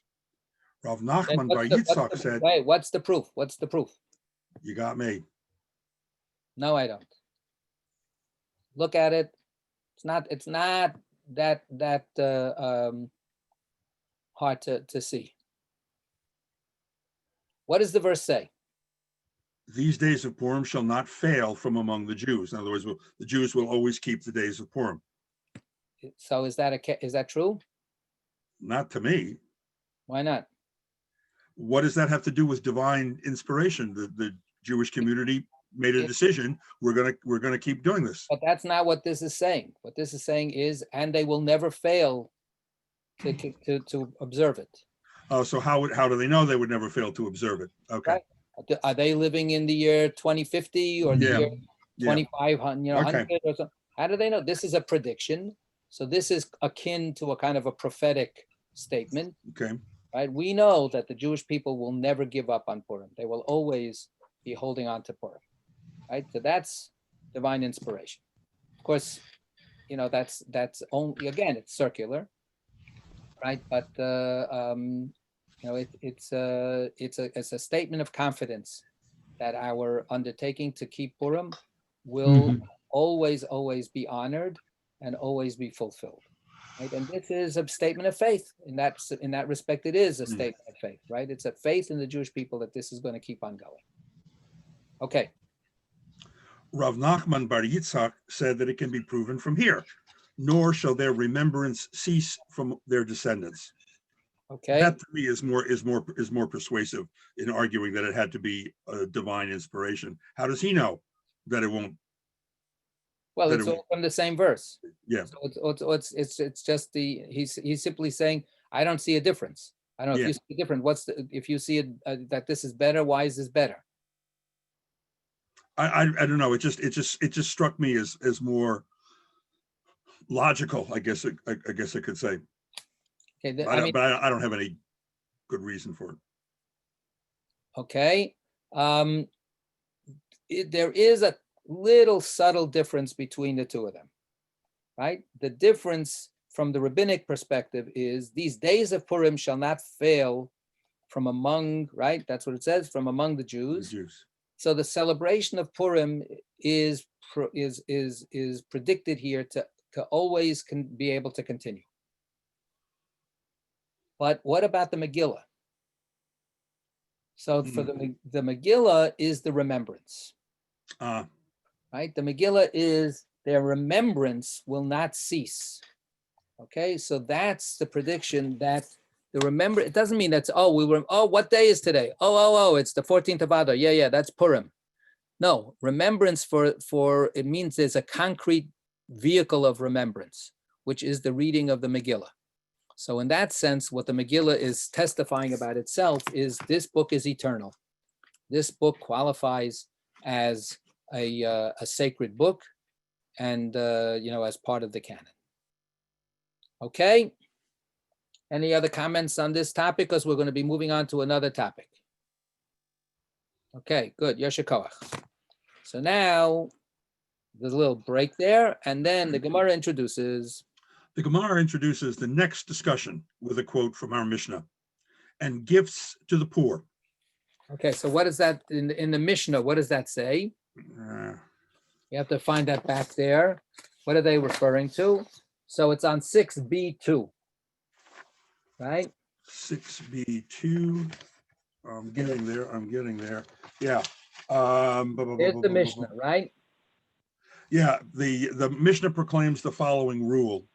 Rav Then Nachman Bar Yitzchak said, wait, what's the proof? What's the proof? you got me. No, I don't. Look at it. It's not that hard to see. What does the verse say? These days of Purim shall not fail from among the Jews. In other words, the Jews will always keep the days of Purim. So is that true? Not to me. Why not? What does that have to do with divine inspiration? The Jewish community made a decision. We're gonna keep doing this. But that's not what this is saying. What this is saying is, and they will never fail to observe it. Oh, so how do they know they would never fail to observe it? Okay. Right. Are they living in the year 2050 or the Yeah. year Yeah. 2500, Okay. 100 or something? How do they know? This is a prediction. So this is akin to a kind of a prophetic statement, Okay. right? We know that the Jewish people will never give up on Purim. They will always be holding on to Purim, right? So that's divine inspiration. Of course, that's only, again, it's circular, right? But it's a statement of confidence that our undertaking to keep Purim will always be honored and always be fulfilled, right? And this is a statement of faith. In that respect, it is a statement of faith, right? It's a faith in the Jewish people that this is going to keep on going. Okay. Rav Nachman Bar Yitzchak said that it can be proven from here, nor shall their remembrance cease from their descendants. Okay. That to me is more persuasive in arguing that it had to be a divine inspiration. How does he know that it won't? Well, that it's it all from the same verse. Yeah. So it's just he's simply saying, I don't see a difference. I don't know if Yeah. you see a difference. If you see it that this is better, why is this better? I don't know. It just struck me as more logical. I guess I could say. Okay, But I don't have any good reason for it. Okay. There is a little subtle difference between the two of them, right? The difference from the rabbinic perspective is these days of Purim shall not fail from among, right? That's what it says, from among the Jews. The Jews. So the celebration of Purim is predicted here to always be able to continue. But what about the Megillah? So for the Megillah is the remembrance, right? The Megillah is their remembrance will not cease. Okay, so that's the prediction that it doesn't mean that's, what day is today? It's the 14th of Adar. Yeah, that's Purim. No, remembrance for it means there's a concrete vehicle of remembrance, which is the reading of the Megillah. So in that sense, what the Megillah is testifying about itself is this book is eternal. This book qualifies as a sacred book and, as part of the canon. Okay. Any other comments on this topic? Because we're going to be moving on to another topic. Okay, good. Yasher koach. So now there's a little break there, and then the Gemara introduces. The Gemara introduces the next discussion with a quote from our Mishnah, and gifts to the poor. Okay, so what is that in the Mishnah? What does that say? You have to find that back there. What are they referring to? So it's on 6b2, right? 6b2. I'm getting there. Yeah. Here's the Mishnah, right? Yeah, the Mishnah proclaims the following rule.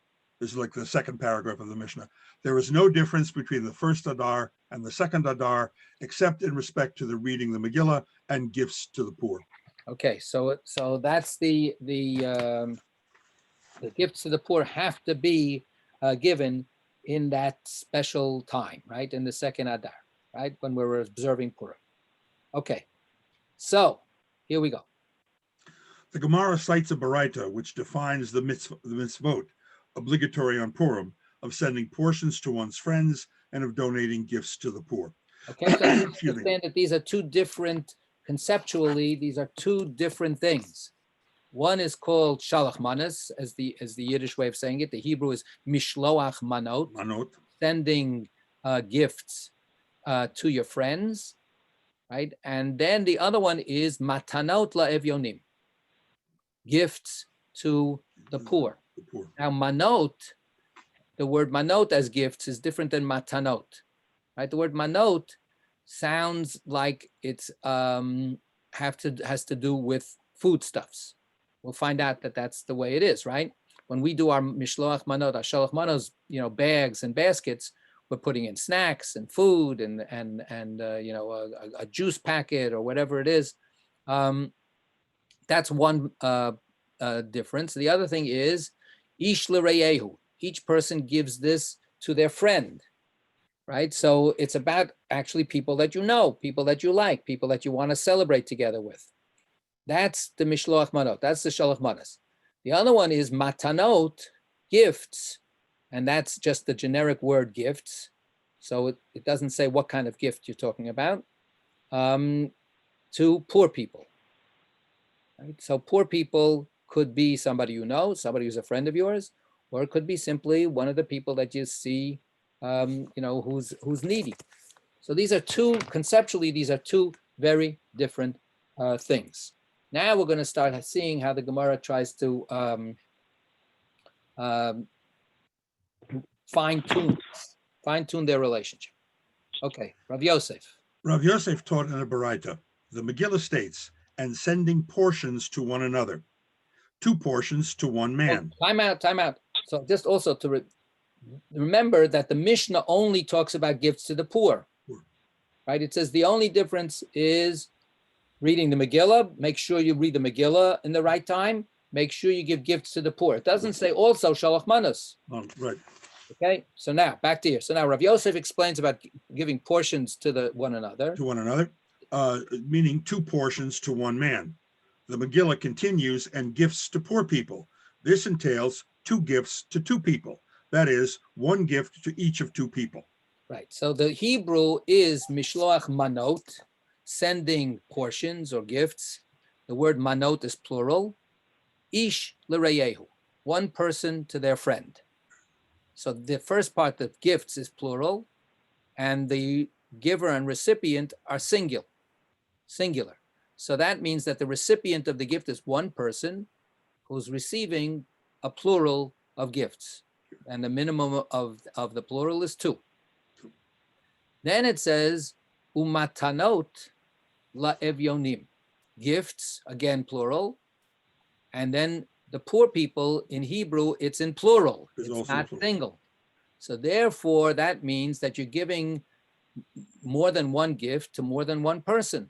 This is like the second paragraph of the Mishnah. There is no difference between the first Adar and the second Adar, except in respect to the reading the Megillah and gifts to the poor. Okay, so that's the gifts to the poor have to be given in that special time, right? In the second Adar, right? When we're observing Purim. Okay, so here we go. The Gemara cites a Baraita which defines the mitzvot obligatory on Purim of sending portions to one's friends and of donating gifts to the poor. Okay, so you understand that these are conceptually, these are two different things. One is called shalach manas, as the Yiddish way of saying it. The Hebrew is mishloach manot, Manot. sending gifts to your friends, right? And then the other one is matanot la'evyonim, gifts to the poor. The poor. Now, manot, the word manot as gifts is different than matanot, right? The word manot sounds like it's has to do with foodstuffs. We'll find out that that's the way it is, right? When we do our mishloach manot, our shalach manos, bags and baskets, we're putting in snacks and food and a juice packet or whatever it is. That's one difference. The other thing is ish l'reyehu. Each person gives this to their friend, right? So it's about actually people that you know, people that you like, people that you want to celebrate together with. That's the mishloach manot. That's the shalach manas. The other one is matanot, gifts, and that's just the generic word gifts. So it doesn't say what kind of gift you're talking about, to poor people. Right? So poor people could be somebody you know, somebody who's a friend of yours, or it could be simply one of the people that you see, who's needy. So conceptually, these are two very different things. Now we're going to start seeing how the Gemara tries to fine-tune their relationship. Okay, Rav Yosef. Rav Yosef taught in a Baraita, the Megillah states, and sending portions to one another, 2 portions to one man. Oh, time out. So just also to remember that the Mishnah only talks about gifts to the poor, right? It says the only difference is reading the Megillah. Make sure you read the Megillah in the right time. Make sure you give gifts to the poor. It doesn't say also shalach manas. Oh, right. Okay, so now back to here. So now Rav Yosef explains about giving portions to one another. To one another, meaning 2 portions to one man. The Megillah continues, and gifts to poor people. This entails 2 gifts to 2 people. That is, 1 gift to each of 2 people. Right. So the Hebrew is mishloach manot, sending portions or gifts. The word manot is plural. Ish l'reyehu, 1 person to their friend. So the first part, the gifts, is plural, and the giver and recipient are singular. So that means that the recipient of the gift is 1 person who's receiving a plural of gifts, and the minimum of the plural is 2. Then it says umatanot la'evyonim, gifts, again plural, and then the poor people in Hebrew, it's in plural. It's not single. So therefore, that means that you're giving more than 1 gift to more than 1 person,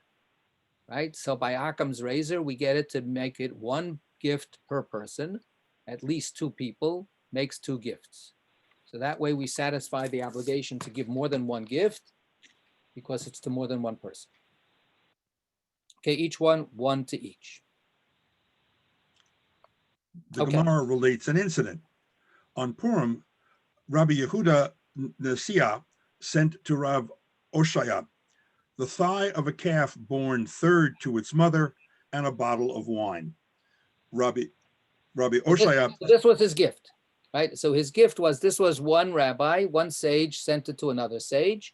right? So by Occam's razor, we get it to make it 1 gift per person. At least 2 people makes 2 gifts. So that way we satisfy the obligation to give more than 1 gift because it's to more than 1 person. Okay, each one, 1 to each. The Gemara relates an incident. On Purim, Rabbi Yehuda Nasiya sent to Rav Oshaya the thigh of a calf born 3rd to its mother and a bottle of wine. Rabbi Oshaya. This was his gift, right? So his gift was, this was 1 rabbi, 1 sage sent it to another sage.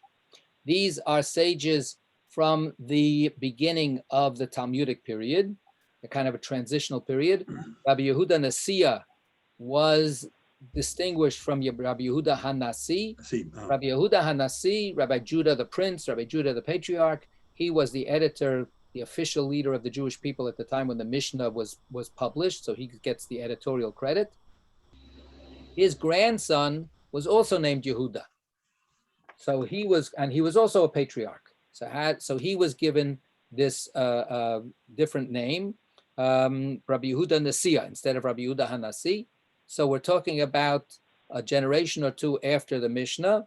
These are sages from the beginning of the Talmudic period, a kind of a transitional period. Rabbi Yehuda Nasiya was distinguished from Rabbi Yehuda HaNasi. Rabbi Yehuda HaNasi, Rabbi Judah the Prince, Rabbi Judah the Patriarch, he was the editor, the official leader of the Jewish people at the time when the Mishnah was published, so he gets the editorial credit. His grandson was also named Yehuda. So he was also a patriarch. So he was given this different name, Rabbi Yehuda Nasiya, instead of Rabbi Yehuda HaNasi. So we're talking about a generation or 2 after the Mishnah,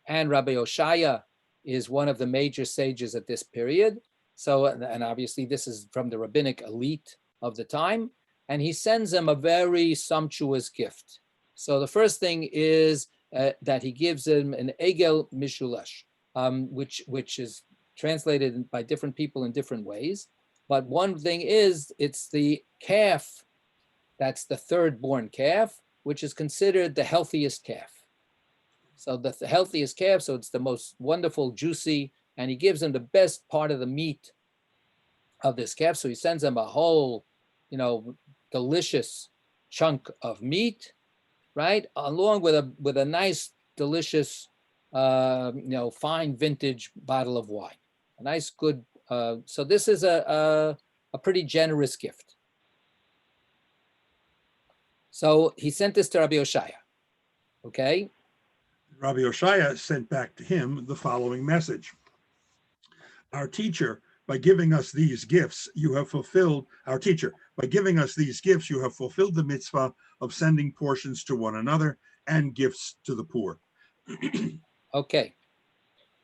and Rabbi Oshaya is one of the major sages at this period. So, and obviously this is from the rabbinic elite of the time, and he sends them a very sumptuous gift. So the first thing is that he gives him an egel mishulash, which is translated by different people in different ways. But one thing is, it's the calf, that's the third born calf, which is considered the healthiest calf. So the healthiest calf, so it's the most wonderful, juicy, and he gives him the best part of the meat of this calf. So he sends him a whole, delicious chunk of meat, right? Along with a nice, delicious, fine vintage bottle of wine. A nice, good, so this is a pretty generous gift. So he sent this to Rabbi Oshaya, okay? Rabbi Oshaya sent back to him the following message. Our teacher, by giving us these gifts, you have fulfilled, our teacher, by giving us these gifts, you have fulfilled the mitzvah of sending portions to one another and gifts to the poor. Okay.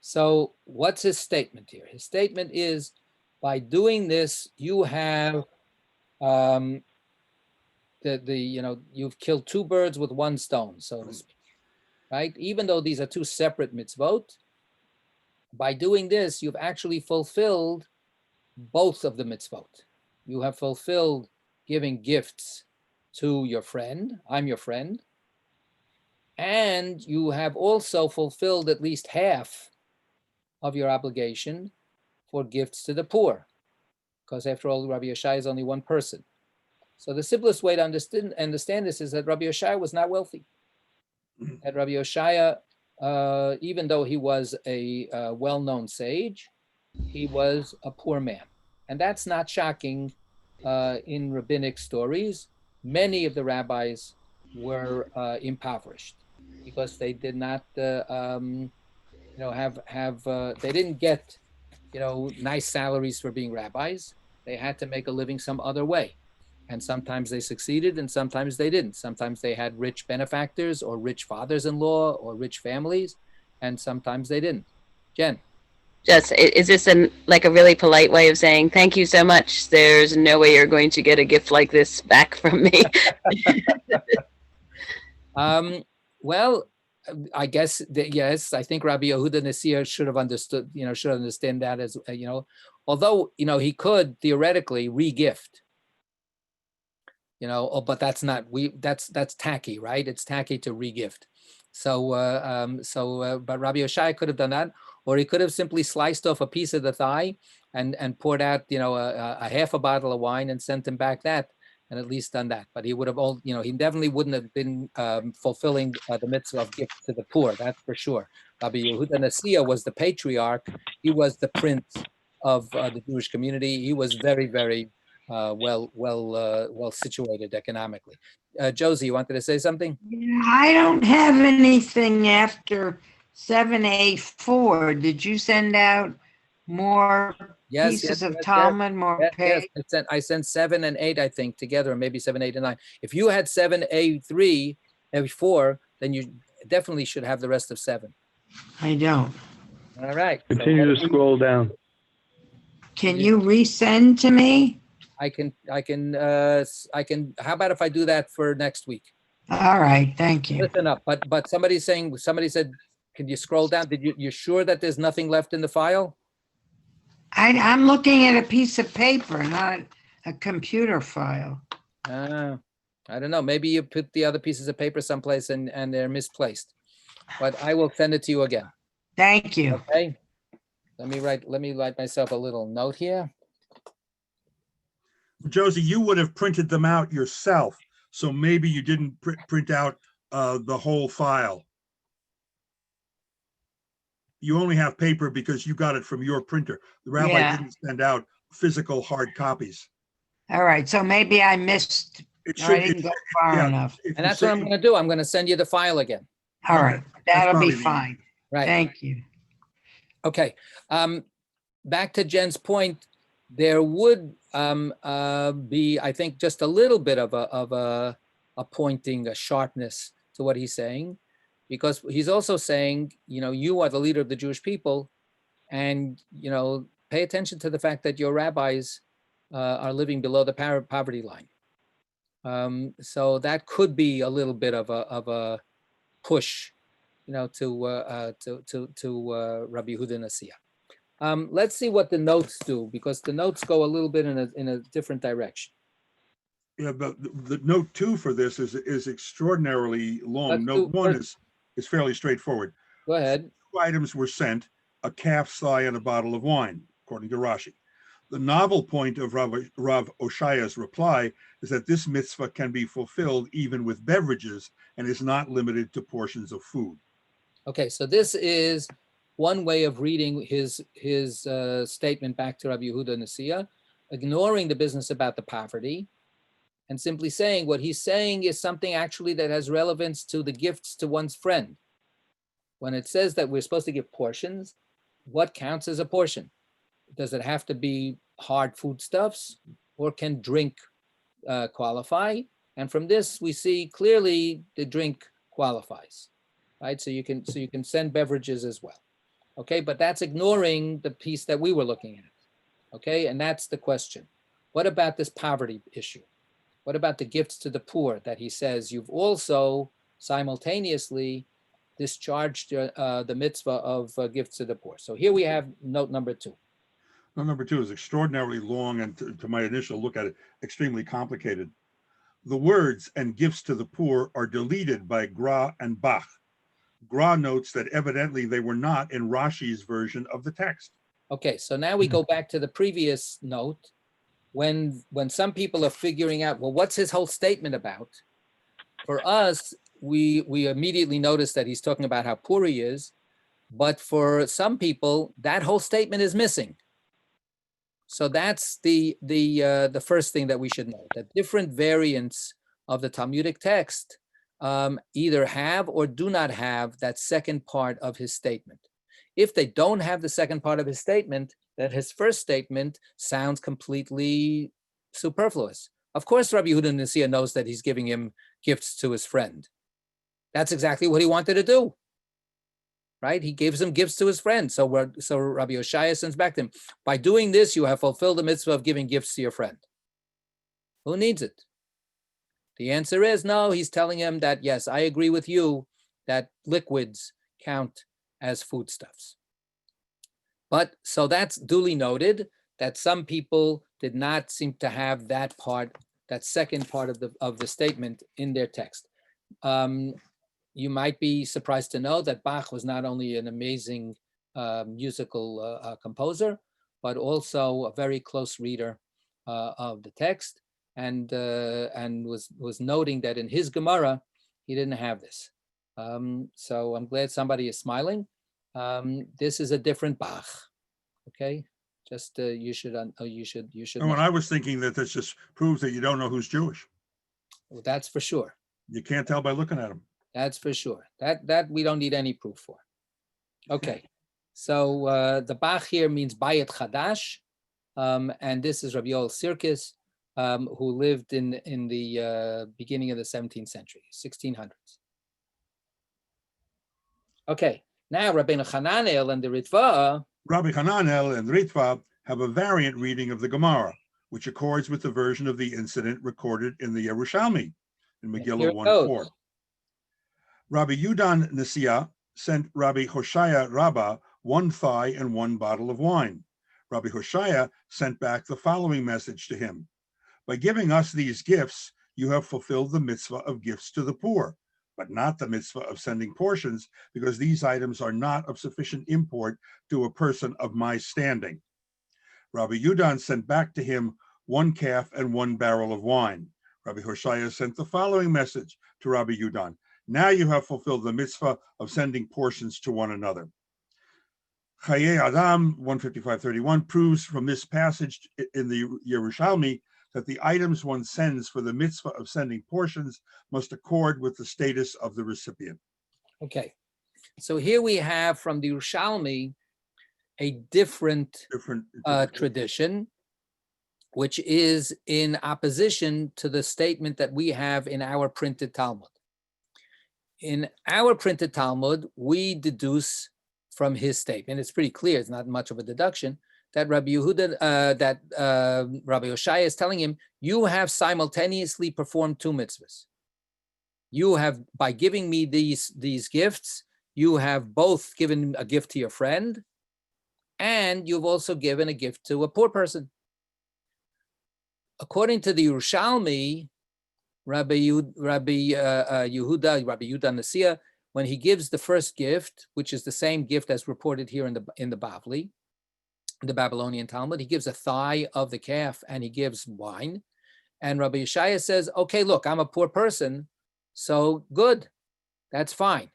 So what's his statement here? His statement is, by doing this, you have you've killed two birds with one stone, so to speak, right? Even though these are two separate mitzvot, by doing this, you've actually fulfilled both of the mitzvot. You have fulfilled giving gifts to your friend, I'm your friend, and you have also fulfilled at least half of your obligation for gifts to the poor, because after all, Rabbi Yoshai is only one person. So the simplest way to understand this is that Rabbi Yoshai was not wealthy. That Rabbi Yoshai, even though he was a well-known sage, he was a poor man. And that's not shocking in rabbinic stories. Many of the rabbis were impoverished because they did not, they didn't get, nice salaries for being rabbis. They had to make a living some other way. And sometimes they succeeded and sometimes they didn't. Sometimes they had rich benefactors or rich fathers-in-law or rich families, and sometimes they didn't. Jen. Just, is this like a really polite way of saying, thank you so much, there's no way you're going to get a gift like this back from me? Well, I guess yes, I think Rabbi Yehuda Nasir should have understood, should understand that as, although, he could theoretically re-gift, but that's not, that's tacky, right? It's tacky to re-gift. So, but Rabbi Yoshai could have done that, or he could have simply sliced off a piece of the thigh and poured out, a half a bottle of wine and sent him back that, and at least done that. But he would have, he definitely wouldn't have been fulfilling the mitzvah of gift to the poor, that's for sure. Rabbi Yehuda Nasir was the patriarch. He was the prince of the Jewish community. He was very, very well situated economically. Josie, you wanted to say something? Yeah, I don't have anything after 7A4. Did you send out more pieces of Talmud, more pages? Yes, I sent 7 and 8, I think, together, or maybe 7, 8, and 9. If you had 7A3, A4, then you definitely should have the rest of 7. I don't. All right. Continue to scroll down. Can you resend to me? I can, how about if I do that for next week? All right, thank you. Listen up, but somebody said, can you scroll down? You sure that there's nothing left in the file? I'm looking at a piece of paper, not a computer file. I don't know. Maybe you put the other pieces of paper someplace and they're misplaced. But I will send it to you again. Thank you. Okay. Let me write myself a little note here. Josie, you would have printed them out yourself, so maybe you didn't print out the whole file. You only have paper because you got it from your printer. The rabbi didn't send out physical hard copies. All right, so maybe I missed, I didn't go far enough. And that's what I'm going to do. I'm going to send you the file again. All right, that'll be fine. Right. Thank you. Okay. Back to Jen's point, there would be, I think, just a little bit of a pointing, a sharpness to what he's saying, because he's also saying, you are the leader of the Jewish people, and, pay attention to the fact that your rabbis are living below the poverty line. So that could be a little bit of a push, to Rabbi Yehuda Nasir. Let's see what the notes do, because the notes go a little bit in a different direction. Yeah, but the note 2 for this is extraordinarily long. Let's Note do- 1 let's- is fairly straightforward. Go ahead. 2 items were sent, a calf's thigh and a bottle of wine, according to Rashi. The novel point of Rav Oshaya's reply is that this mitzvah can be fulfilled even with beverages and is not limited to portions of food. Okay, so this is one way of reading his statement back to Rabbi Yehuda Nasiya, ignoring the business about the poverty, and simply saying what he's saying is something actually that has relevance to the gifts to one's friend. When it says that we're supposed to give portions, what counts as a portion? Does it have to be hard foodstuffs, or can drink qualify? And from this, we see clearly the drink qualifies, right? So you can send beverages as well. Okay, but that's ignoring the piece that we were looking at. Okay, and that's the question. What about this poverty issue? What about the gifts to the poor that he says you've also simultaneously discharged the mitzvah of gifts to the poor? So here we have note number 2. Note number 2 is extraordinarily long and to my initial look at it, extremely complicated. The words "and gifts to the poor" are deleted by Gra and Bach. Gra notes that evidently they were not in Rashi's version of the text. Okay, so now we go back to the previous note. When some people are figuring out, well, what's his whole statement about? For us, we immediately notice that he's talking about how poor he is, but for some people, that whole statement is missing. So that's the first thing that we should know, that different variants of the Talmudic text either have or do not have that second part of his statement. If they don't have the second part of his statement, that his first statement sounds completely superfluous. Of course, Rabbi Yehuda Nasiya knows that he's giving him gifts to his friend. That's exactly what he wanted to do, right? He gives him gifts to his friend. So Rabbi Oshaya sends back to him, by doing this, you have fulfilled the mitzvah of giving gifts to your friend. Who needs it? The answer is no. He's telling him that, yes, I agree with you that liquids count as foodstuffs. But so that's duly noted that some people did not seem to have that part, that second part of the statement in their text. You might be surprised to know that Bach was not only an amazing musical composer, but also a very close reader of the text, and was noting that in his Gemara he didn't have this. So I'm glad somebody is smiling. This is a different Bach. Okay, just you should. And know. when I was thinking that this just proves that you don't know who's Jewish. Well, that's for sure. You can't tell by looking at him. That's for sure. That we don't need any proof for. Okay, so the Bach here means Bayit Chadash, and this is Rabbi Yoel Sirkis, who lived in the beginning of the 17th century, 1600s. Okay, now Rabbeinu Hananel and the Ritva. Rabbi Hananel and Ritva have a variant reading of the Gemara, which accords with the version of the incident recorded in the Yerushalmi in Megillah 1:4. Rabbi Yudan Nasiya sent Rabbi Hoshaya Rabbah 1 thigh and 1 bottle of wine. Rabbi Hoshaya sent back the following message to him: by giving us these gifts, you have fulfilled the mitzvah of gifts to the poor, but not the mitzvah of sending portions, because these items are not of sufficient import to a person of my standing. Rabbi Yudan sent back to him 1 calf and 1 barrel of wine. Rabbi Hoshaya sent the following message to Rabbi Yudan: now you have fulfilled the mitzvah of sending portions to one another. Chaye Adam 155:31 proves from this passage in the Yerushalmi that the items one sends for the mitzvah of sending portions must accord with the status of the recipient. Okay, so here we have from the Yerushalmi a different tradition, which is in opposition to the statement that we have in our printed Talmud. In our printed Talmud, we deduce from his statement, it's pretty clear, it's not much of a deduction, that Rabbi Yehuda, Rabbi Oshaya is telling him, you have simultaneously performed 2 mitzvahs. You have, by giving me these gifts, you have both given a gift to your friend and you've also given a gift to a poor person. According to the Yerushalmi, Rabbi Yehuda Nasiya, when he gives the first gift, which is the same gift as reported here in the Bavli, the Babylonian Talmud, he gives a thigh of the calf and he gives wine. And Rabbi Yeshaya says, okay, look, I'm a poor person, so good, that's fine.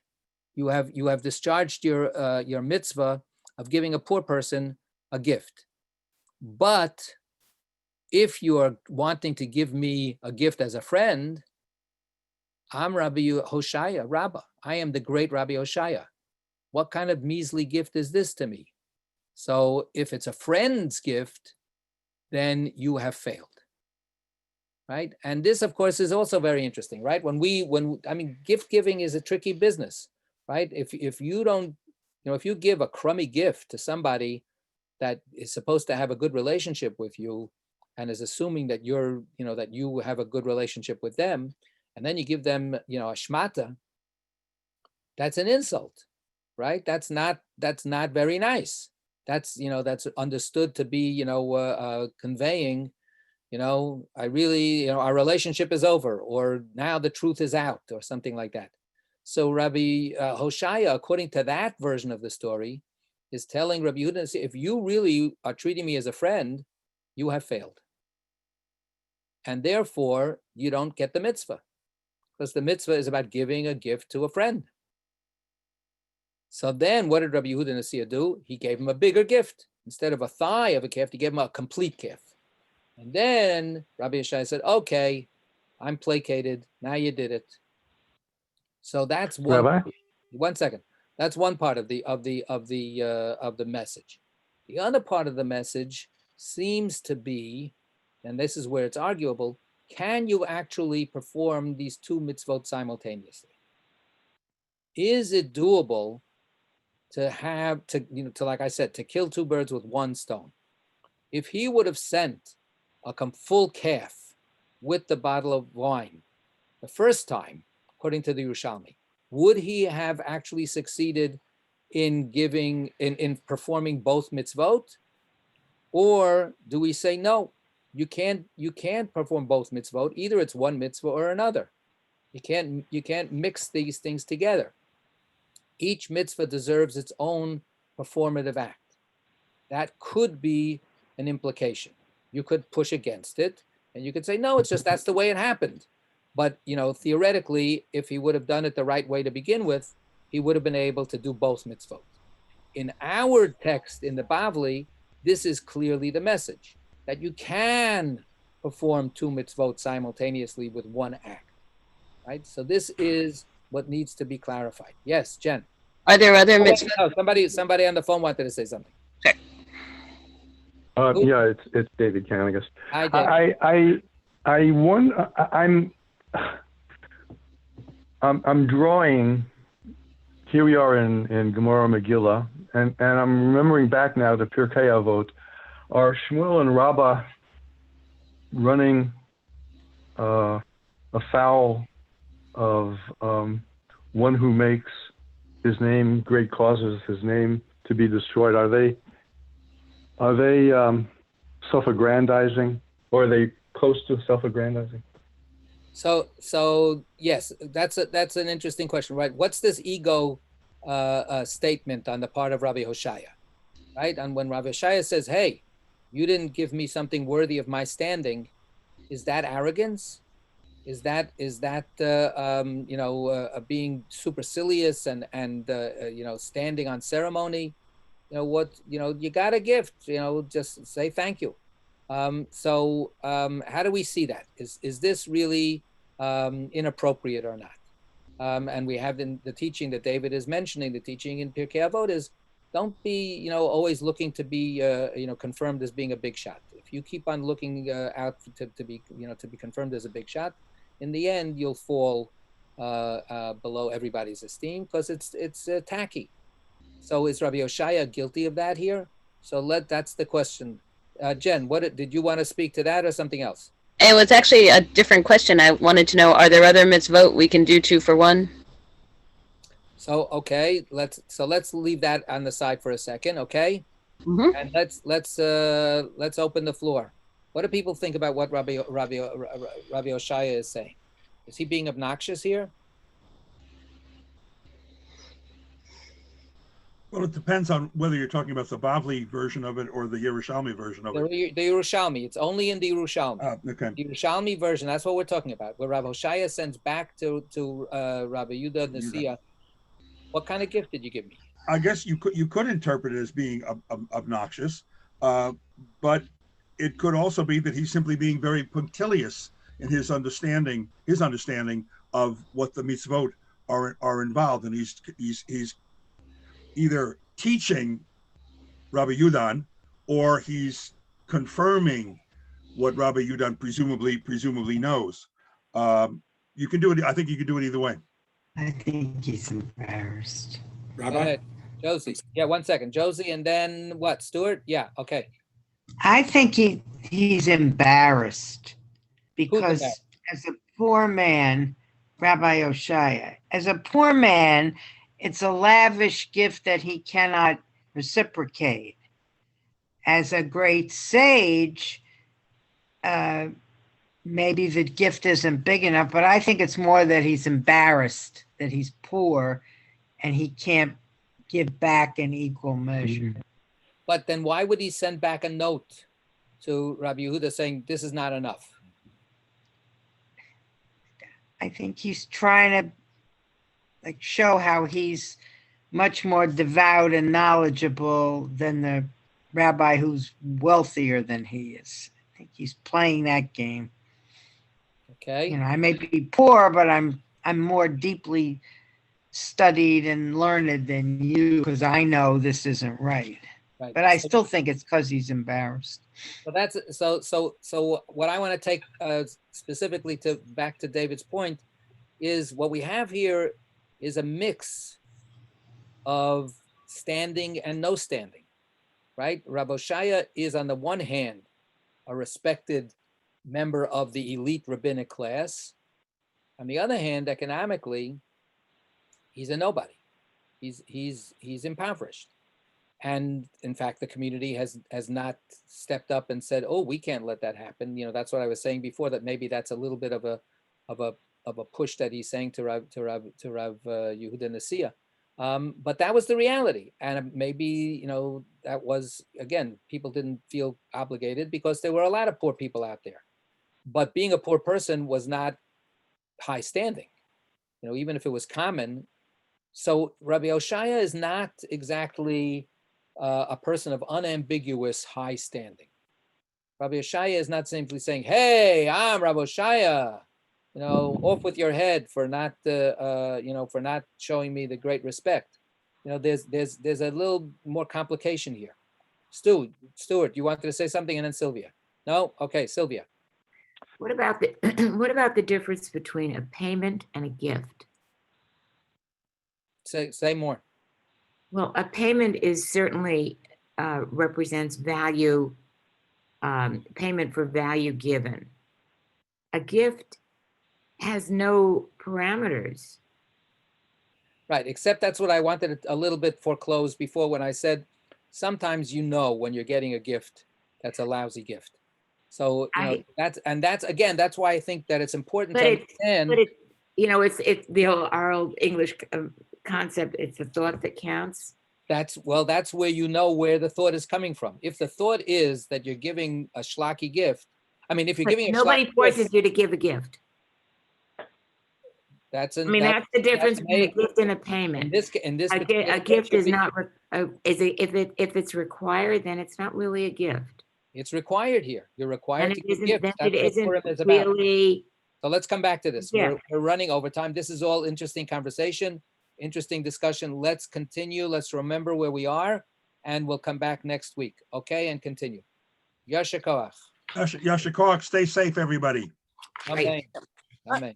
You have discharged your mitzvah of giving a poor person a gift. But if you are wanting to give me a gift as a friend, I'm Rabbi Hoshaya, Rabbah. I am the great Rabbi Hoshaya. What kind of measly gift is this to me? So if it's a friend's gift, then you have failed, right? And this, of course, is also very interesting, right? Gift giving is a tricky business, right? If you don't, if you give a crummy gift to somebody that is supposed to have a good relationship with you and is assuming that that you have a good relationship with them, and then you give them, a shmata, that's an insult, right? That's not very nice. That's understood to be, conveying, I really, our relationship is over, or now the truth is out, or something like that. So Rabbi Hoshaya, according to that version of the story, is telling Rabbi Yehuda, if you really are treating me as a friend, you have failed. And therefore, you don't get the mitzvah, because the mitzvah is about giving a gift to a friend. So then what did Rabbi Yehuda Nasiya do? He gave him a bigger gift. Instead of a thigh of a calf, he gave him a complete calf. And then Rabbi Yeshaya said, okay, I'm placated. Now you did it. So that's one. Rabbi? 1 second. That's one part of the message. The other part of the message seems to be, and this is where it's arguable, can you actually perform these two mitzvot simultaneously? Is it doable to like I said, to kill two birds with one stone? If he would have sent a full calf with the bottle of wine the first time, according to the Yerushalmi, would he have actually succeeded in performing both mitzvot? Or do we say, no, you can't perform both mitzvot. Either it's one mitzvah or another. You can't mix these things together. Each mitzvah deserves its own performative act. That could be an implication. You could push against it, and you could say, no, it's just that's the way it happened. But theoretically, if he would have done it the right way to begin with, he would have been able to do both mitzvot. In our text in the Bavli, this is clearly the message, that you can perform two mitzvot simultaneously with one act, right? So this is what needs to be clarified. Yes, Jen. Are there other mitzvot? No, somebody on the phone wanted to say something. Yeah, it's David Kanagas. Hi, David. I'm drawing. Here we are in Gemara Megillah, and I'm remembering back now to Pirkei Avot. Are Shmuel and Rabbi running afoul of one who makes his name great, causes his name to be destroyed? Are they self-aggrandizing, or are they close to self-aggrandizing? So yes, that's an interesting question, right? What's this ego statement on the part of Rabbi Hoshaya, right? And when Rabbi Hoshaya says, "Hey, you didn't give me something worthy of my standing," is that arrogance? Is that being supercilious and standing on ceremony? You got a gift, just say thank you. So how do we see that? Is this really inappropriate or not? And we have in the teaching that David is mentioning, the teaching in Pirkei Avot is, don't be, always looking to be, confirmed as being a big shot. If you keep on looking out to be confirmed as a big shot, in the end, you'll fall below everybody's esteem, because it's tacky. So is Rabbi Hoshaya guilty of that here? So that's the question. Jen, did you want to speak to that or something else? It was actually a different question. I wanted to know, are there other mitzvot we can do 2 for 1? So, okay, let's leave that on the side for a second, okay? Mhm. And let's open the floor. What do people think about what Rabbi Oshaya is saying? Is he being obnoxious here? Well, it depends on whether you're talking about the Bavli version of it or the Yerushalmi version of it. The Yerushalmi. It's only in the Yerushalmi. Okay. The Yerushalmi version. That's what we're talking about. Where Rabbi Oshaya sends back to Rabbi Yehuda Nasiya. What kind of gift did you give me? I guess you could interpret it as being obnoxious, but it could also be that he's simply being very punctilious in his understanding of what the mitzvot are involved, and he's either teaching Rabbi Yudan or he's confirming what Rabbi Yudan presumably knows. You can do it. I think you can do it either way. I think he's embarrassed. Go Rabbi? ahead, Josie. Yeah, 1 second, Josie, and then what? Stuart? Yeah, okay. I think he's embarrassed because embarrassed? as a poor man, Rabbi Oshaya, as a poor man, it's a lavish gift that he cannot reciprocate. As a great sage, maybe the gift isn't big enough, but I think it's more that he's embarrassed that he's poor and he can't give back in equal measure. But then why would he send back a note to Rabbi Yehuda saying this is not enough? I think he's trying to show how he's much more devout and knowledgeable than the rabbi who's wealthier than he is. I think he's playing that game. Okay. I may be poor, but I'm more deeply studied and learned than you because I know this isn't right. Right. But I still think it's because he's embarrassed. So that's so what I want to take specifically back to David's point is what we have here is a mix of standing and no standing, right? Rabbi Oshaya is on the one hand a respected member of the elite rabbinic class. On the other hand, economically, he's a nobody. He's impoverished. And in fact, the community has not stepped up and said, "Oh, we can't let that happen." That's what I was saying before. That maybe that's a little bit of a push that he's saying to Rav Yehuda Nasiya. But that was the reality, and maybe that was, again, people didn't feel obligated because there were a lot of poor people out there. But being a poor person was not high standing, even if it was common. So Rabbi Oshaya is not exactly a person of unambiguous high standing. Rabbi Oshaya is not simply saying, "Hey, I'm Rabbi Oshaya, off with your head for not showing me the great respect." There's a little more complication here. Stuart, you wanted to say something, and then Sylvia. No, okay, Sylvia. What about the difference between a payment and a gift? Say more. Well, a payment is certainly represents value, payment for value given. A gift has no parameters. Right, except that's what I wanted a little bit foreclosed before when I said sometimes when you're getting a gift that's a lousy gift. So that's why I think that it's important to understand. But it's our old English concept. It's the thought that counts. That's where where the thought is coming from. If the thought is that you're giving a schlocky gift, if you're giving nobody forces you to give a gift. That's the difference between a gift and a payment. A gift is not if it's required, then it's not really a gift. It's required here. You're required to give gifts. It isn't really. So let's come back to this. Yeah. We're running over time. This is all interesting conversation, interesting discussion. Let's continue. Let's remember where we are, and we'll come back next week. Okay, and continue. Yasher koach. Yasher koach. Stay safe, everybody. Amen. Amen.